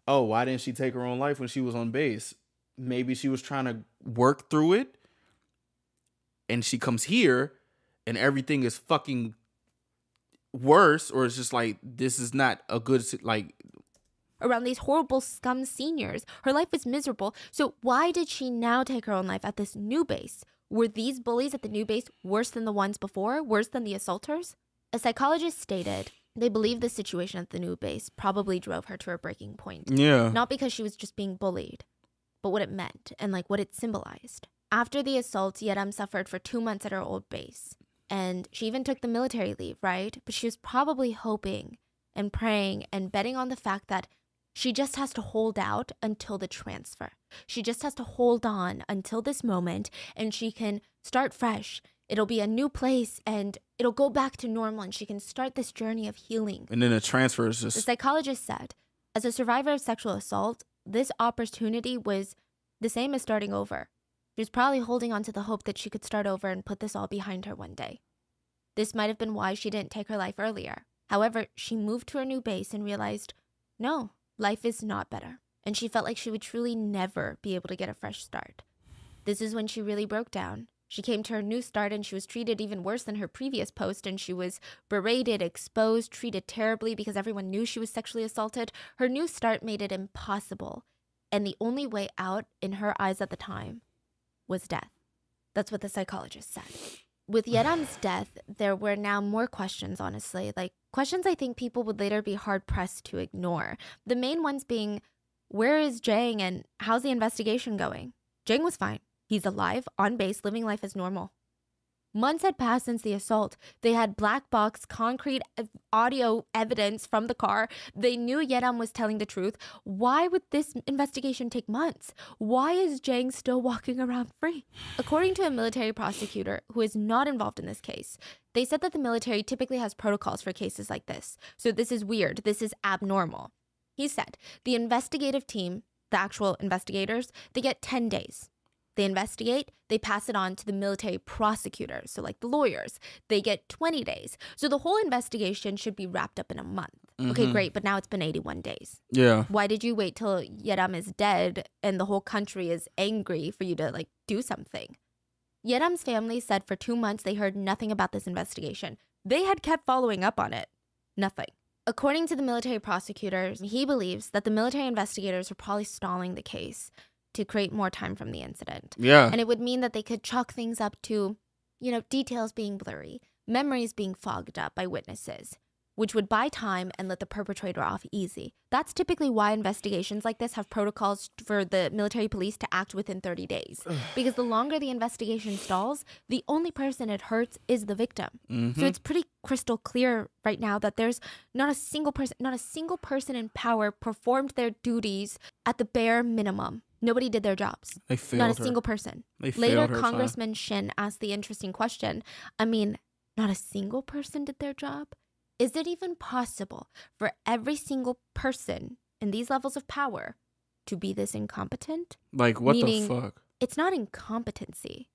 oh, why didn't she take her own life when she was on base? Maybe she was trying to work through it, and she comes here and everything is fucking worse, or it's just like, this is not a good, like, around these horrible scum seniors. Her life is miserable. So why did she now take her own life at this new base? Were these bullies at the new base worse than the ones before? Worse than the assaulters? A psychologist stated they believe the situation at the new base probably drove her to her breaking point. yeah. Not because she was just being bullied, but what it meant and like what it symbolized. After the assault, Yeram suffered for 2 months at her old base. And she even took the military leave, right? But she was probably hoping and praying and betting on the fact that she just has to hold out until the transfer. She just has to hold on until this moment, and she can start fresh. It'll be a new place, and it'll go back to normal, and she can start this journey of healing. And then the transfer is just... The psychologist said, as a survivor of sexual assault, this opportunity was the same as starting over. She was probably holding on to the hope that she could start over and put this all behind her one day. This might have been why she didn't take her life earlier. However, she moved to her new base and realized, no, life is not better. And she felt like she would truly never be able to get a fresh start. This is when she really broke down She came to her new start and she was treated even worse than her previous post, and she was berated, exposed, treated terribly because everyone knew she was sexually assaulted. Her new start made it impossible, and the only way out in her eyes at the time was death. That's what the psychologist said. With Yeram's death, there were now more questions, honestly. Like, questions I think people would later be hard-pressed to ignore. The main ones being, where is Jang and how's the investigation going? Jang was fine. He's alive, on base, living life as normal. Months had passed since the assault. They had black box, concrete audio evidence from the car. They knew Yeram was telling the truth. Why would this investigation take months? Why is Jang still walking around free? According to a military prosecutor who is not involved in this case, they said that the military typically has protocols for cases like this. So this is weird. This is abnormal. He said the investigative team, the actual investigators, they get 10 days. They investigate, they pass it on to the military prosecutors, so like the lawyers. They get 20 days. So the whole investigation should be wrapped up in a month. Okay, great, but now it's been 81 days. Yeah. Why did you wait till Yeram is dead and the whole country is angry for you to like do something? Yeram's family said for 2 months they heard nothing about this investigation. They had kept following up on it. Nothing. According to the military prosecutors, he believes that the military investigators were probably stalling the case to create more time from the incident. Yeah. And it would mean that they could chalk things up to, details being blurry, memories being fogged up by witnesses, which would buy time and let the perpetrator off easy. That's typically why investigations like this have protocols for the military police to act within 30 days. Because the longer the investigation stalls, the only person it hurts is the victim. So it's pretty crystal clear right now that there's not a single person in power performed their duties at the bare minimum. Nobody did their jobs. They failed Not a her. single person. They Later, failed her, Congressman Shin asked the interesting question. I mean, not a single person did their job? Is it even possible for every single person in these levels of power to be this incompetent? Like, what Meaning, the fuck? It's not incompetency.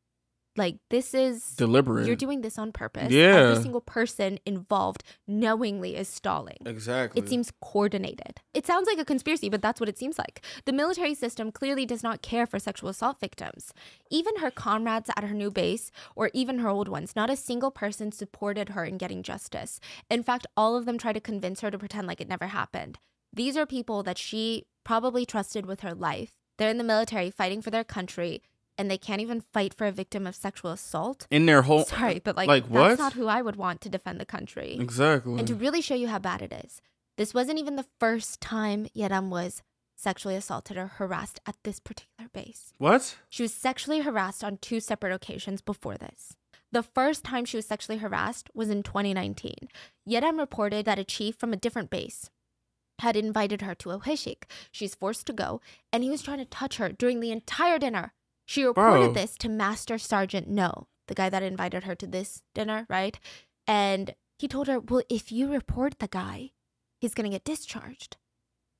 Like, this is Deliberate. You're doing this on purpose. Yeah. Every single person involved knowingly is stalling. Exactly. It seems coordinated. It sounds like a conspiracy, but that's what it seems like. The military system clearly does not care for sexual assault victims. Even her comrades at her new base, or even her old ones, not a single person supported her in getting justice. In fact, all of them tried to convince her to pretend like it never happened. These are people that she probably trusted with her life. They're in the military fighting for their country, and they can't even fight for a victim of sexual assault. In their whole... Sorry, but what? That's not who I would want to defend the country. Exactly. And to really show you how bad it is, this wasn't even the first time Yeram was sexually assaulted or harassed at this particular base. What? She was sexually harassed on 2 separate occasions before this. The first time she was sexually harassed was in 2019. Yeram reported that a chief from a different base had invited her to a hishik. She's forced to go, and he was trying to touch her during the entire dinner. She reported this to Master Sergeant No, the guy that invited her to this dinner, right? And he told her, well, if you report the guy, he's going to get discharged.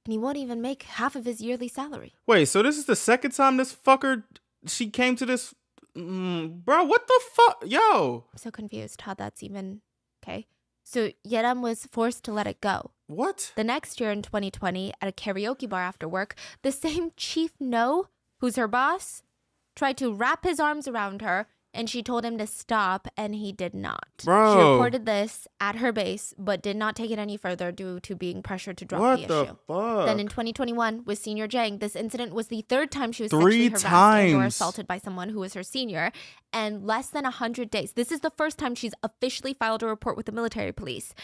And he won't even make half of his yearly salary. Wait, so this is the second time this fucker, she came to this... bro, what the fuck? Yo. I'm so confused how that's even... Okay. So Yeram was forced to let it go. What? The next year in 2020, at a karaoke bar after work, the same Chief No, who's her boss, tried to wrap his arms around her, and she told him to stop, and he did not. Bro. She reported this at her base, but did not take it any further due to being pressured to drop the issue. What the fuck? Then in 2021, with Senior Jang, this incident was the 3rd time she was 3 sexually harassed and or times. assaulted by someone who was her senior, and less than 100 days. This is the first time she's officially filed a report with the military police.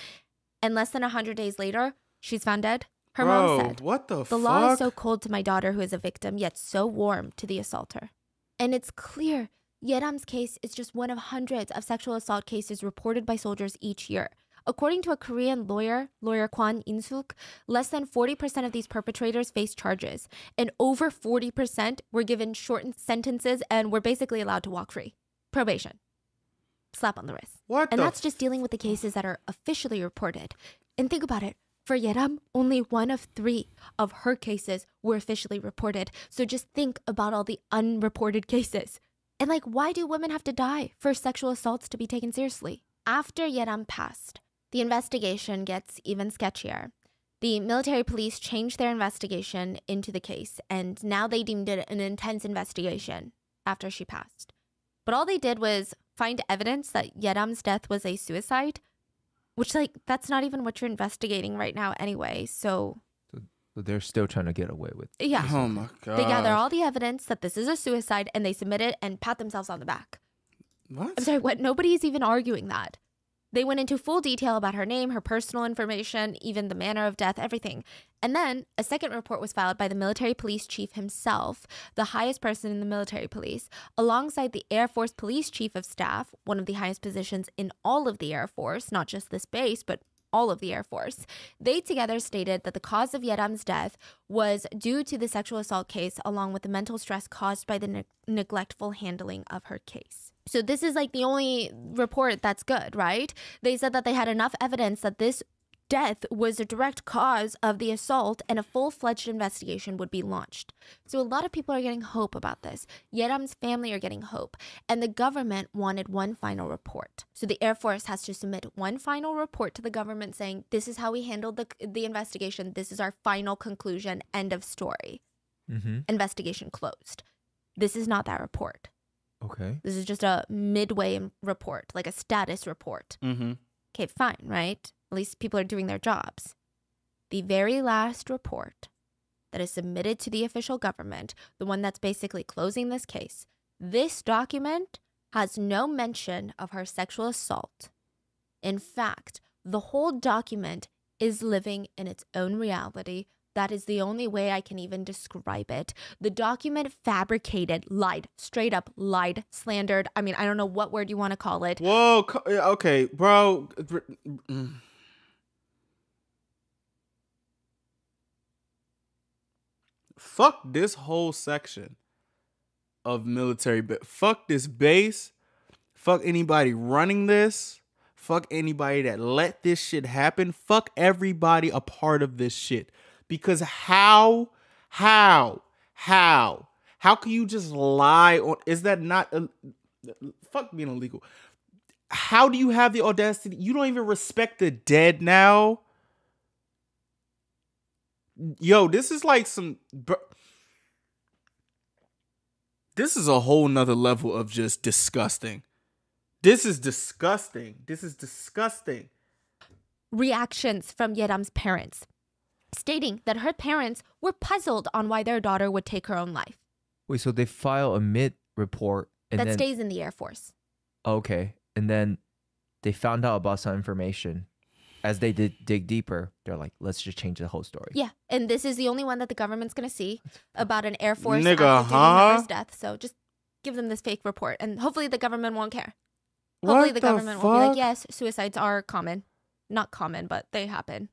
And less than 100 days later, she's found dead. Her mom said, what the fuck? "The law is so cold to my daughter who is a victim, yet so warm to the assaulter." And it's clear Yeram's case is just one of hundreds of sexual assault cases reported by soldiers each year. According to a Korean lawyer Kwon In-suk, less than 40% of these perpetrators face charges, and over 40% were given shortened sentences and were basically allowed to walk free. Probation. Slap on the wrist. And that's just dealing with the cases that are officially reported. And think about it. For Yeram, only 1 of 3 of her cases were officially reported. So just think about all the unreported cases. And why do women have to die for sexual assaults to be taken seriously? After Yeram passed, the investigation gets even sketchier. The military police changed their investigation into the case, and now they deemed it an intense investigation after she passed. But all they did was find evidence that Yeram's death was a suicide, which, like, that's not even what you're investigating right now anyway. So they're still trying to get away with it. yeah. Oh my God. They gather all the evidence that this is a suicide and they submit it and pat themselves on the back. What? I'm sorry, what? Nobody's even arguing that. They went into full detail about her name, her personal information, even the manner of death, everything. And then a second report was filed by the military police chief himself, the highest person in the military police, alongside the Air Force Police Chief of Staff, one of the highest positions in all of the Air Force, not just this base, but all of the Air Force. They together stated that the cause of Yeram's death was due to the sexual assault case, along with the mental stress caused by the neglectful handling of her case. So this is like the only report that's good, right? They said that they had enough evidence that this death was a direct cause of the assault and a full-fledged investigation would be launched. So a lot of people are getting hope about this. Yeram's family are getting hope. And the government wanted one final report. So the Air Force has to submit one final report to the government saying, this is how we handled the investigation. This is our final conclusion. End of story. Investigation closed. This is not that report. Okay. This is just a midway report, like a status report. Okay, fine, right? At least people are doing their jobs. The very last report that is submitted to the official government, the one that's basically closing this case, this document has no mention of her sexual assault. In fact, the whole document is living in its own reality. That is the only way I can even describe it. The document fabricated, lied, straight up lied, slandered. I mean, I don't know what word you want to call it. Whoa, okay, bro. Fuck this whole section of military. Fuck this base. Fuck anybody running this. Fuck anybody that let this shit happen. Fuck everybody a part of this shit. Because how can you just lie on? Is that not fuck being illegal? How do you have the audacity? You don't even respect the dead now. Yo, this is like some. This is a whole nother level of just disgusting. This is disgusting. This is disgusting. Reactions from Yeram's parents, stating that her parents were puzzled on why their daughter would take her own life. Wait, so they file a mid-report and that then stays in the Air Force. Okay, and then they found out about some information. As they did dig deeper, they're like, let's just change the whole story. Yeah, and this is the only one that the government's going to see about an Air Force Nigga, active duty member's death. So just give them this fake report, and hopefully the government won't care. Hopefully the government won't be like, yes, suicides are common. Not common, but they happen.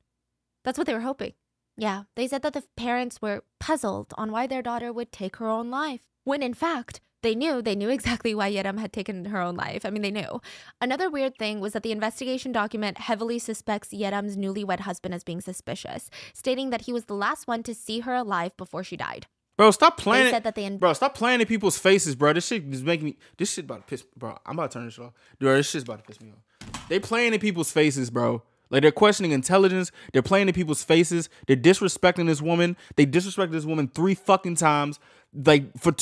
That's what they were hoping. Yeah, they said that the parents were puzzled on why their daughter would take her own life, when in fact, they knew exactly why Yeram had taken her own life. I mean, they knew. Another weird thing was that the investigation document heavily suspects Yeram's newlywed husband as being suspicious, stating that he was the last one to see her alive before she died. Bro, stop playing. They said that bro, stop playing in people's faces, bro. This shit is making me. This shit about to piss. Bro, I'm about to turn this off. Bro, this shit's about to piss me off. They playing in people's faces, bro. Like, they're questioning intelligence. They're playing in people's faces. They're disrespecting this woman. They disrespected this woman 3 fucking times. Like, for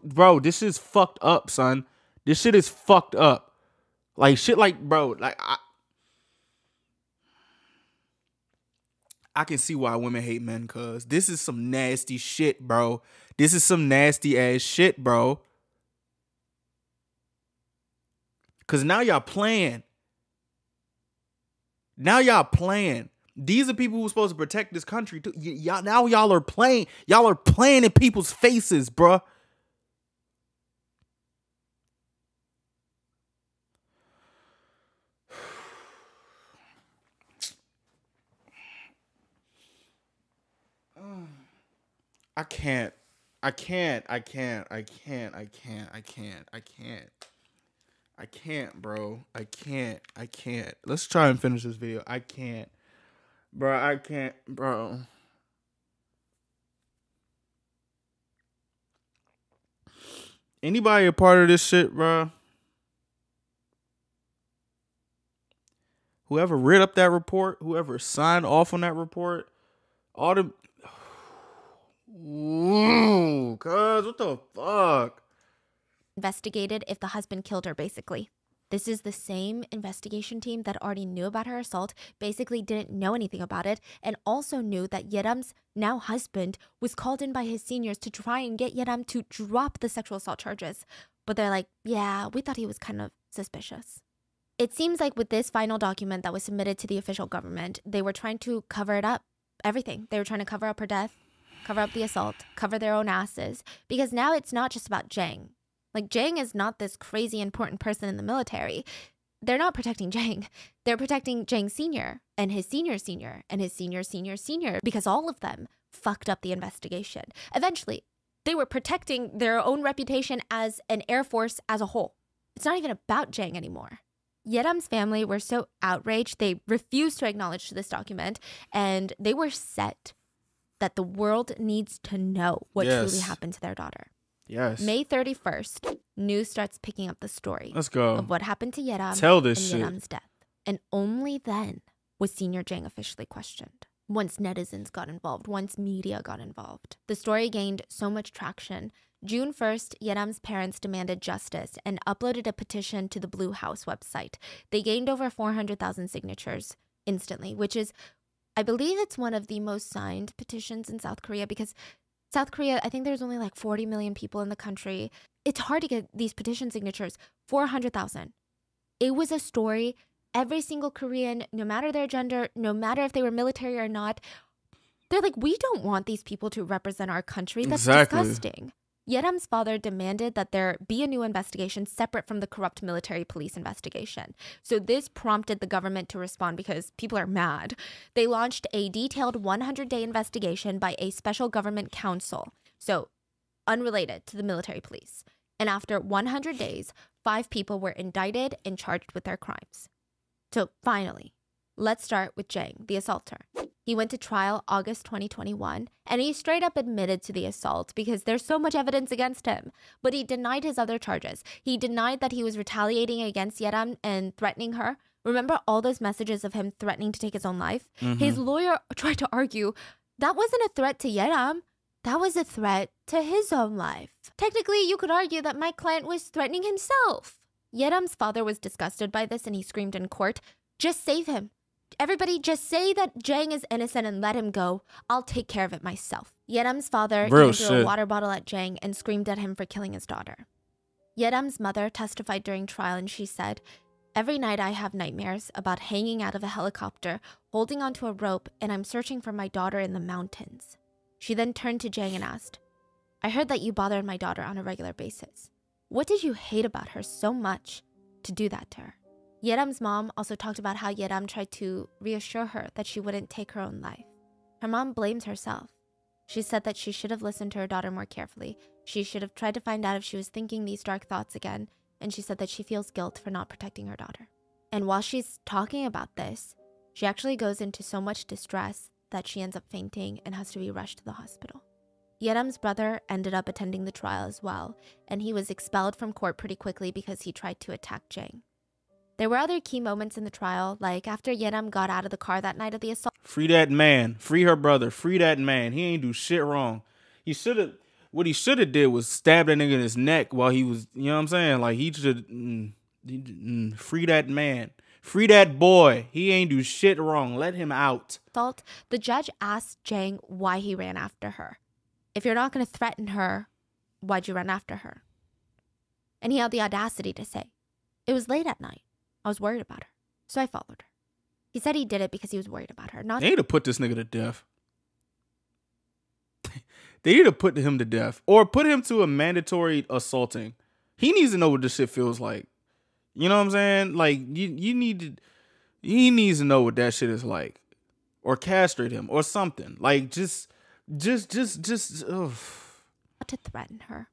bro, this shit's fucked up, son. This shit is fucked up. Like, shit like, bro, like, I can see why women hate men, cuz this is some nasty shit, bro. This is some nasty ass shit, bro. Cuz now y'all playing. Now y'all playing. These are people who are supposed to protect this country too. Y'all are playing. Y'all are playing in people's faces, bruh. I can't, bro. I can't. Let's try and finish this video. I can't. Bro, I can't, bro. Anybody a part of this shit, bro? Whoever read up that report, whoever signed off on that report, all the... Ooh, cuz, what the fuck? investigated if the husband killed her, basically. This is the same investigation team that already knew about her assault, basically didn't know anything about it, and also knew that Yeram's now husband was called in by his seniors to try and get Yeram to drop the sexual assault charges. But they're like, yeah, we thought he was kind of suspicious. It seems like with this final document that was submitted to the official government, they were trying to cover it up, everything. They were trying to cover up her death, cover up the assault, cover their own asses, because now it's not just about Jang. Like, Jang is not this crazy important person in the military. They're not protecting Jang. They're protecting Jang Sr. and his senior senior and his senior senior senior, because all of them fucked up the investigation. Eventually, they were protecting their own reputation as an Air Force as a whole. It's not even about Jang anymore. Yeram's family were so outraged, they refused to acknowledge this document, and they were set that the world needs to know what truly happened to their daughter. Yes. May 31st, news starts picking up the story. Let's go. Of what happened to Yeram Tell this and shit. Yeram's death. And only then was Senior Jang officially questioned. Once netizens got involved, once media got involved. The story gained so much traction. June 1st, Yeram's parents demanded justice and uploaded a petition to the Blue House website. They gained over 400,000 signatures instantly, which is, I believe it's one of the most signed petitions in South Korea, because South Korea, I think there's only like 40 million people in the country. It's hard to get these petition signatures. 400,000. It was a story. Every single Korean, no matter their gender, no matter if they were military or not, they're like, we don't want these people to represent our country. That's disgusting. Yeram's father demanded that there be a new investigation separate from the corrupt military police investigation. So this prompted the government to respond because people are mad. They launched a detailed 100-day investigation by a special government council, so unrelated to the military police. And after 100 days, 5 people were indicted and charged with their crimes. So finally, let's start with Jang, the assaulter. He went to trial August 2021, and he straight up admitted to the assault because there's so much evidence against him. But he denied his other charges. He denied that he was retaliating against Yeram and threatening her. Remember all those messages of him threatening to take his own life? Mm-hmm. His lawyer tried to argue that wasn't a threat to Yeram. That was a threat to his own life. Technically, you could argue that my client was threatening himself. Yeram's father was disgusted by this, and he screamed in court, "Just save him. Everybody just say that Jang is innocent and let him go. I'll take care of it myself." Yeram's father even threw a water bottle at Jang and screamed at him for killing his daughter. Yeram's mother testified during trial, and she said, "Every night I have nightmares about hanging out of a helicopter, holding onto a rope, and I'm searching for my daughter in the mountains." She then turned to Jang and asked, "I heard that you bothered my daughter on a regular basis. What did you hate about her so much to do that to her?" Yeram's mom also talked about how Yeram tried to reassure her that she wouldn't take her own life. Her mom blames herself. She said that she should have listened to her daughter more carefully. She should have tried to find out if she was thinking these dark thoughts again, and she said that she feels guilt for not protecting her daughter. And while she's talking about this, she actually goes into so much distress that she ends up fainting and has to be rushed to the hospital. Yeram's brother ended up attending the trial as well, and he was expelled from court pretty quickly because he tried to attack Jang. There were other key moments in the trial, like after Yeram got out of the car that night of the assault. Free that man. Free her brother. Free that man. He ain't do shit wrong. What he should have did was stab that nigga in his neck while he was, you know what I'm saying? Like, he should, free that man. Free that boy. He ain't do shit wrong. Let him out. The judge asked Jang why he ran after her. If you're not going to threaten her, why'd you run after her? And he had the audacity to say, "It was late at night. I was worried about her, so I followed her." He said he did it because he was worried about her. They need to put this nigga to death. They need to put him to death. Or put him to a mandatory assaulting. He needs to know what this shit feels like. You know what I'm saying? Like, he needs to know what that shit is like. Or castrate him or something. Like, just ugh. To threaten her.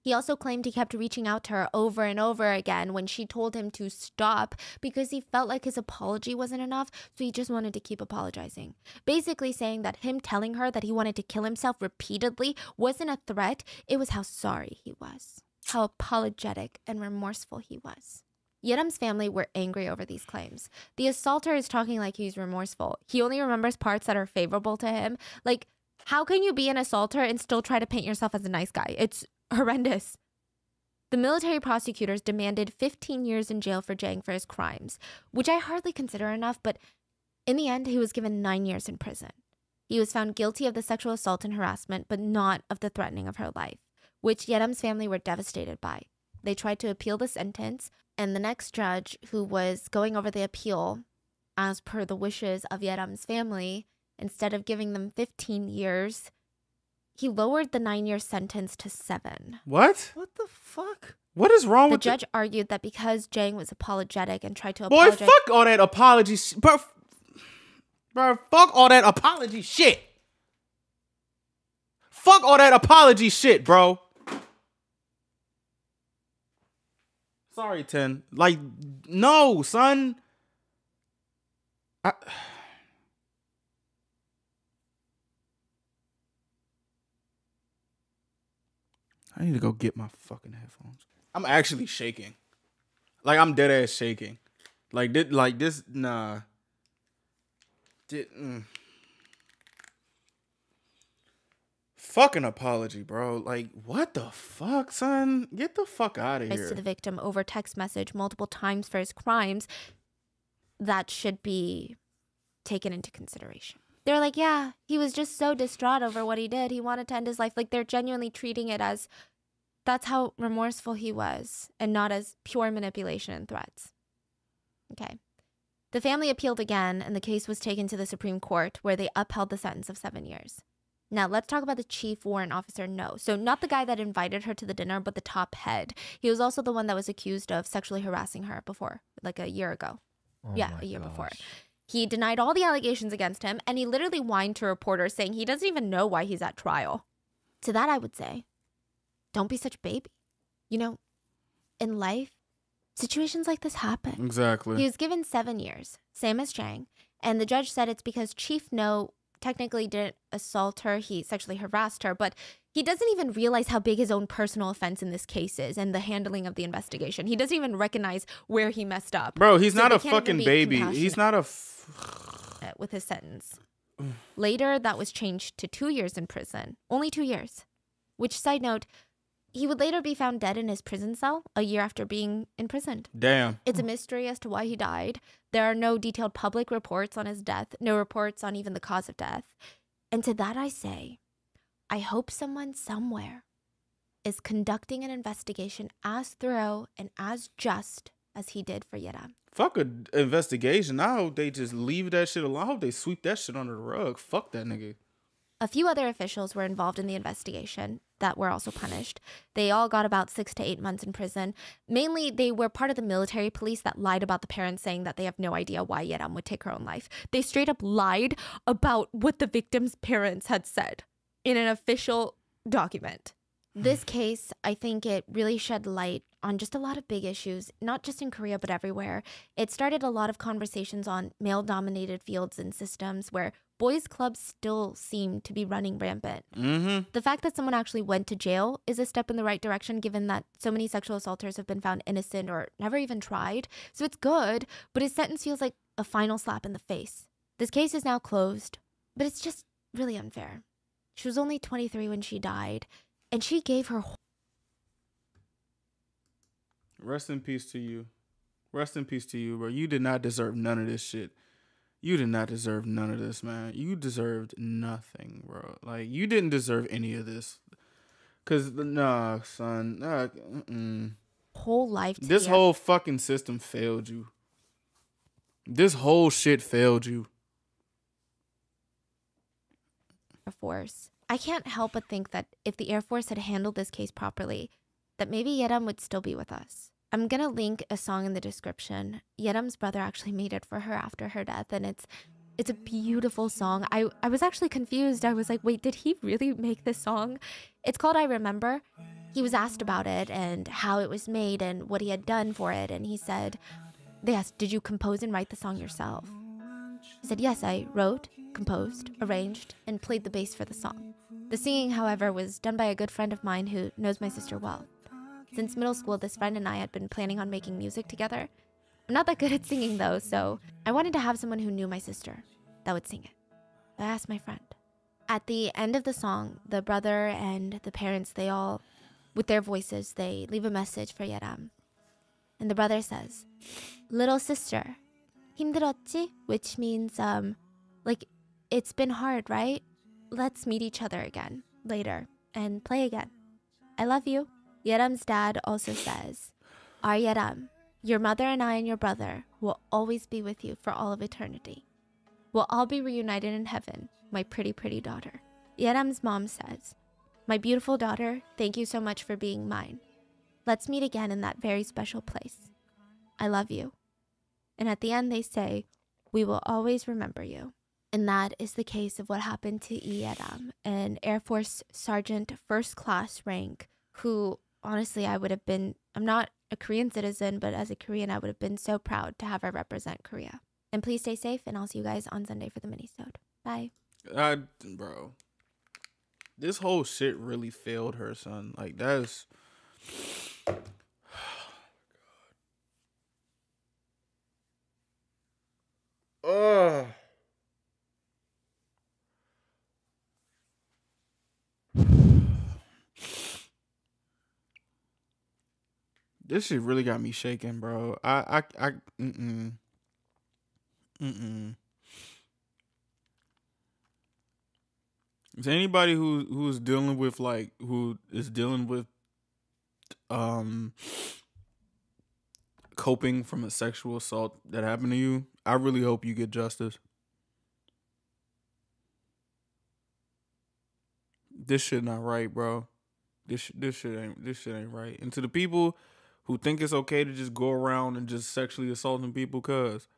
He also claimed he kept reaching out to her over and over again when she told him to stop because he felt like his apology wasn't enough, so he just wanted to keep apologizing. Basically saying that him telling her that he wanted to kill himself repeatedly wasn't a threat, it was how sorry he was, how apologetic and remorseful he was. Yeram's family were angry over these claims. The assaulter is talking like he's remorseful. He only remembers parts that are favorable to him. Like, how can you be an assaulter and still try to paint yourself as a nice guy? It's horrendous. The military prosecutors demanded 15 years in jail for Jang for his crimes, which I hardly consider enough, but in the end, he was given 9 years in prison. He was found guilty of the sexual assault and harassment, but not of the threatening of her life, which Yeram's family were devastated by. They tried to appeal the sentence, and the next judge, who was going over the appeal as per the wishes of Yeram's family, instead of giving them 15 years, he lowered the 9-year sentence to 7. What? What the fuck? What is wrong The with judge argued that because Jang was apologetic and tried to Boy, apologize. fuck all that apology shit. Bro, fuck all that apology shit. Fuck all that apology shit, bro. Sorry, 10. Like, no, son. I need to go get my fucking headphones. I'm actually shaking. Like, I'm dead ass shaking. Nah. Fucking apology, bro. Like, what the fuck, son? Get the fuck out of here. To the victim over text message multiple times for his crimes, that should be taken into consideration. They're like, yeah, he was just so distraught over what he did. He wanted to end his life. Like, they're genuinely treating it as that's how remorseful he was and not as pure manipulation and threats. Okay. The family appealed again, and the case was taken to the Supreme Court, where they upheld the sentence of 7 years. Now, let's talk about the chief warrant officer, No. So not the guy that invited her to the dinner, but the top head. He was also the one that was accused of sexually harassing her before, like a year ago. Oh yeah, a year before. He denied all the allegations against him, and he literally whined to reporters saying he doesn't even know why he's at trial. To that, I would say, don't be such a baby. You know, in life, situations like this happen. Exactly. He was given 7 years, same as Jang, and the judge said it's because Chief No technically didn't assault her, he sexually harassed her, but he doesn't even realize how big his own personal offense in this case is and the handling of the investigation. He doesn't even recognize where he messed up. Bro, he's So not they a can't even fucking be baby. compassionate He's not a... with his sentence. Later, that was changed to 2 years in prison. Only 2 years. Which, side note, he would later be found dead in his prison cell a year after being imprisoned. Damn. It's a mystery as to why he died. There are no detailed public reports on his death, no reports on even the cause of death. And to that I say, I hope someone somewhere is conducting an investigation as thorough and as just as he did for Yeram. Fuck an investigation. I hope they just leave that shit alone. I hope they sweep that shit under the rug. Fuck that nigga. A few other officials were involved in the investigation that were also punished. They all got about 6 to 8 months in prison. Mainly, they were part of the military police that lied about the parents, saying that they have no idea why Yeram would take her own life. They straight up lied about what the victim's parents had said in an official document. This case, I think it really shed light on just a lot of big issues, not just in Korea, but everywhere. It started a lot of conversations on male-dominated fields and systems where boys' clubs still seem to be running rampant. Mm-hmm. The fact that someone actually went to jail is a step in the right direction, given that so many sexual assaulters have been found innocent or never even tried. So it's good, but his sentence feels like a final slap in the face. This case is now closed, but it's just really unfair. She was only 23 when she died, and she gave her... Rest in peace to you. Rest in peace to you, bro. You did not deserve none of this shit. You did not deserve none of this, man. You deserved nothing, bro. Like, you didn't deserve any of this. Because, nah, son. whole life to This the whole fucking system failed you. This whole shit failed you. Air Force. I can't help but think that if the Air Force had handled this case properly, that maybe Yeram would still be with us. I'm gonna link a song in the description. Yeram's brother actually made it for her after her death, and it's a beautiful song. I was actually confused. I was like, wait, did he really make this song? It's called I Remember. He was asked about it and how it was made and what he had done for it, and he said, they asked, did you compose and write the song yourself? He said, yes, I wrote, composed, arranged, and played the bass for the song. The singing, however, was done by a good friend of mine who knows my sister well. Since middle school, this friend and I had been planning on making music together. I'm not that good at singing, though, so I wanted to have someone who knew my sister that would sing it. I asked my friend. At the end of the song, the brother and the parents, they all With their voices, they leave a message for Yeram. And the brother says, "Little sister, 힘들었지?" Which means, like, it's been hard, right? Let's meet each other again later and play again. I love you. Yeram's dad also says, "Our Yeram, your mother and I and your brother will always be with you for all of eternity. We'll all be reunited in heaven, my pretty, pretty daughter." Yeram's mom says, "My beautiful daughter, thank you so much for being mine. Let's meet again in that very special place. I love you." And at the end they say, "We will always remember you." And that is the case of what happened to Yeram, an Air Force Sergeant first class rank, who honestly I'm not a Korean citizen, but as a Korean I would have been so proud to have her represent Korea. And please stay safe, and I'll see you guys on Sunday for the mini-sode. Bye. Bro, this whole shit really failed her, son. Like, that's... Ugh. This shit really got me shaking, bro. Mm-mm. Is anybody who is dealing with coping from a sexual assault that happened to you? I really hope you get justice. This shit not right, bro. This shit ain't right. And to the people who think it's okay to just go around and just sexually assaulting people, cuz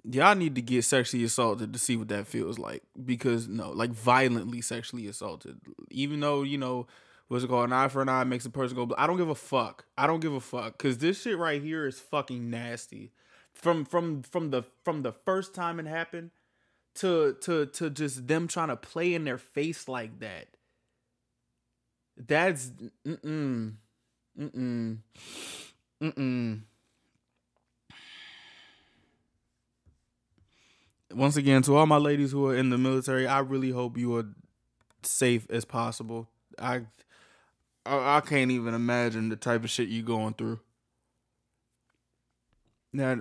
y'all need to get sexually assaulted to see what that feels like. Because no, like violently sexually assaulted. Even though, you know, what's it called? An eye for an eye makes a person go, I don't give a fuck. I don't give a fuck. Cause this shit right here is fucking nasty. From the first time it happened to just them trying to play in their face like that. That's Once again, to all my ladies who are in the military, I really hope you are safe as possible. I can't even imagine the type of shit you going through. That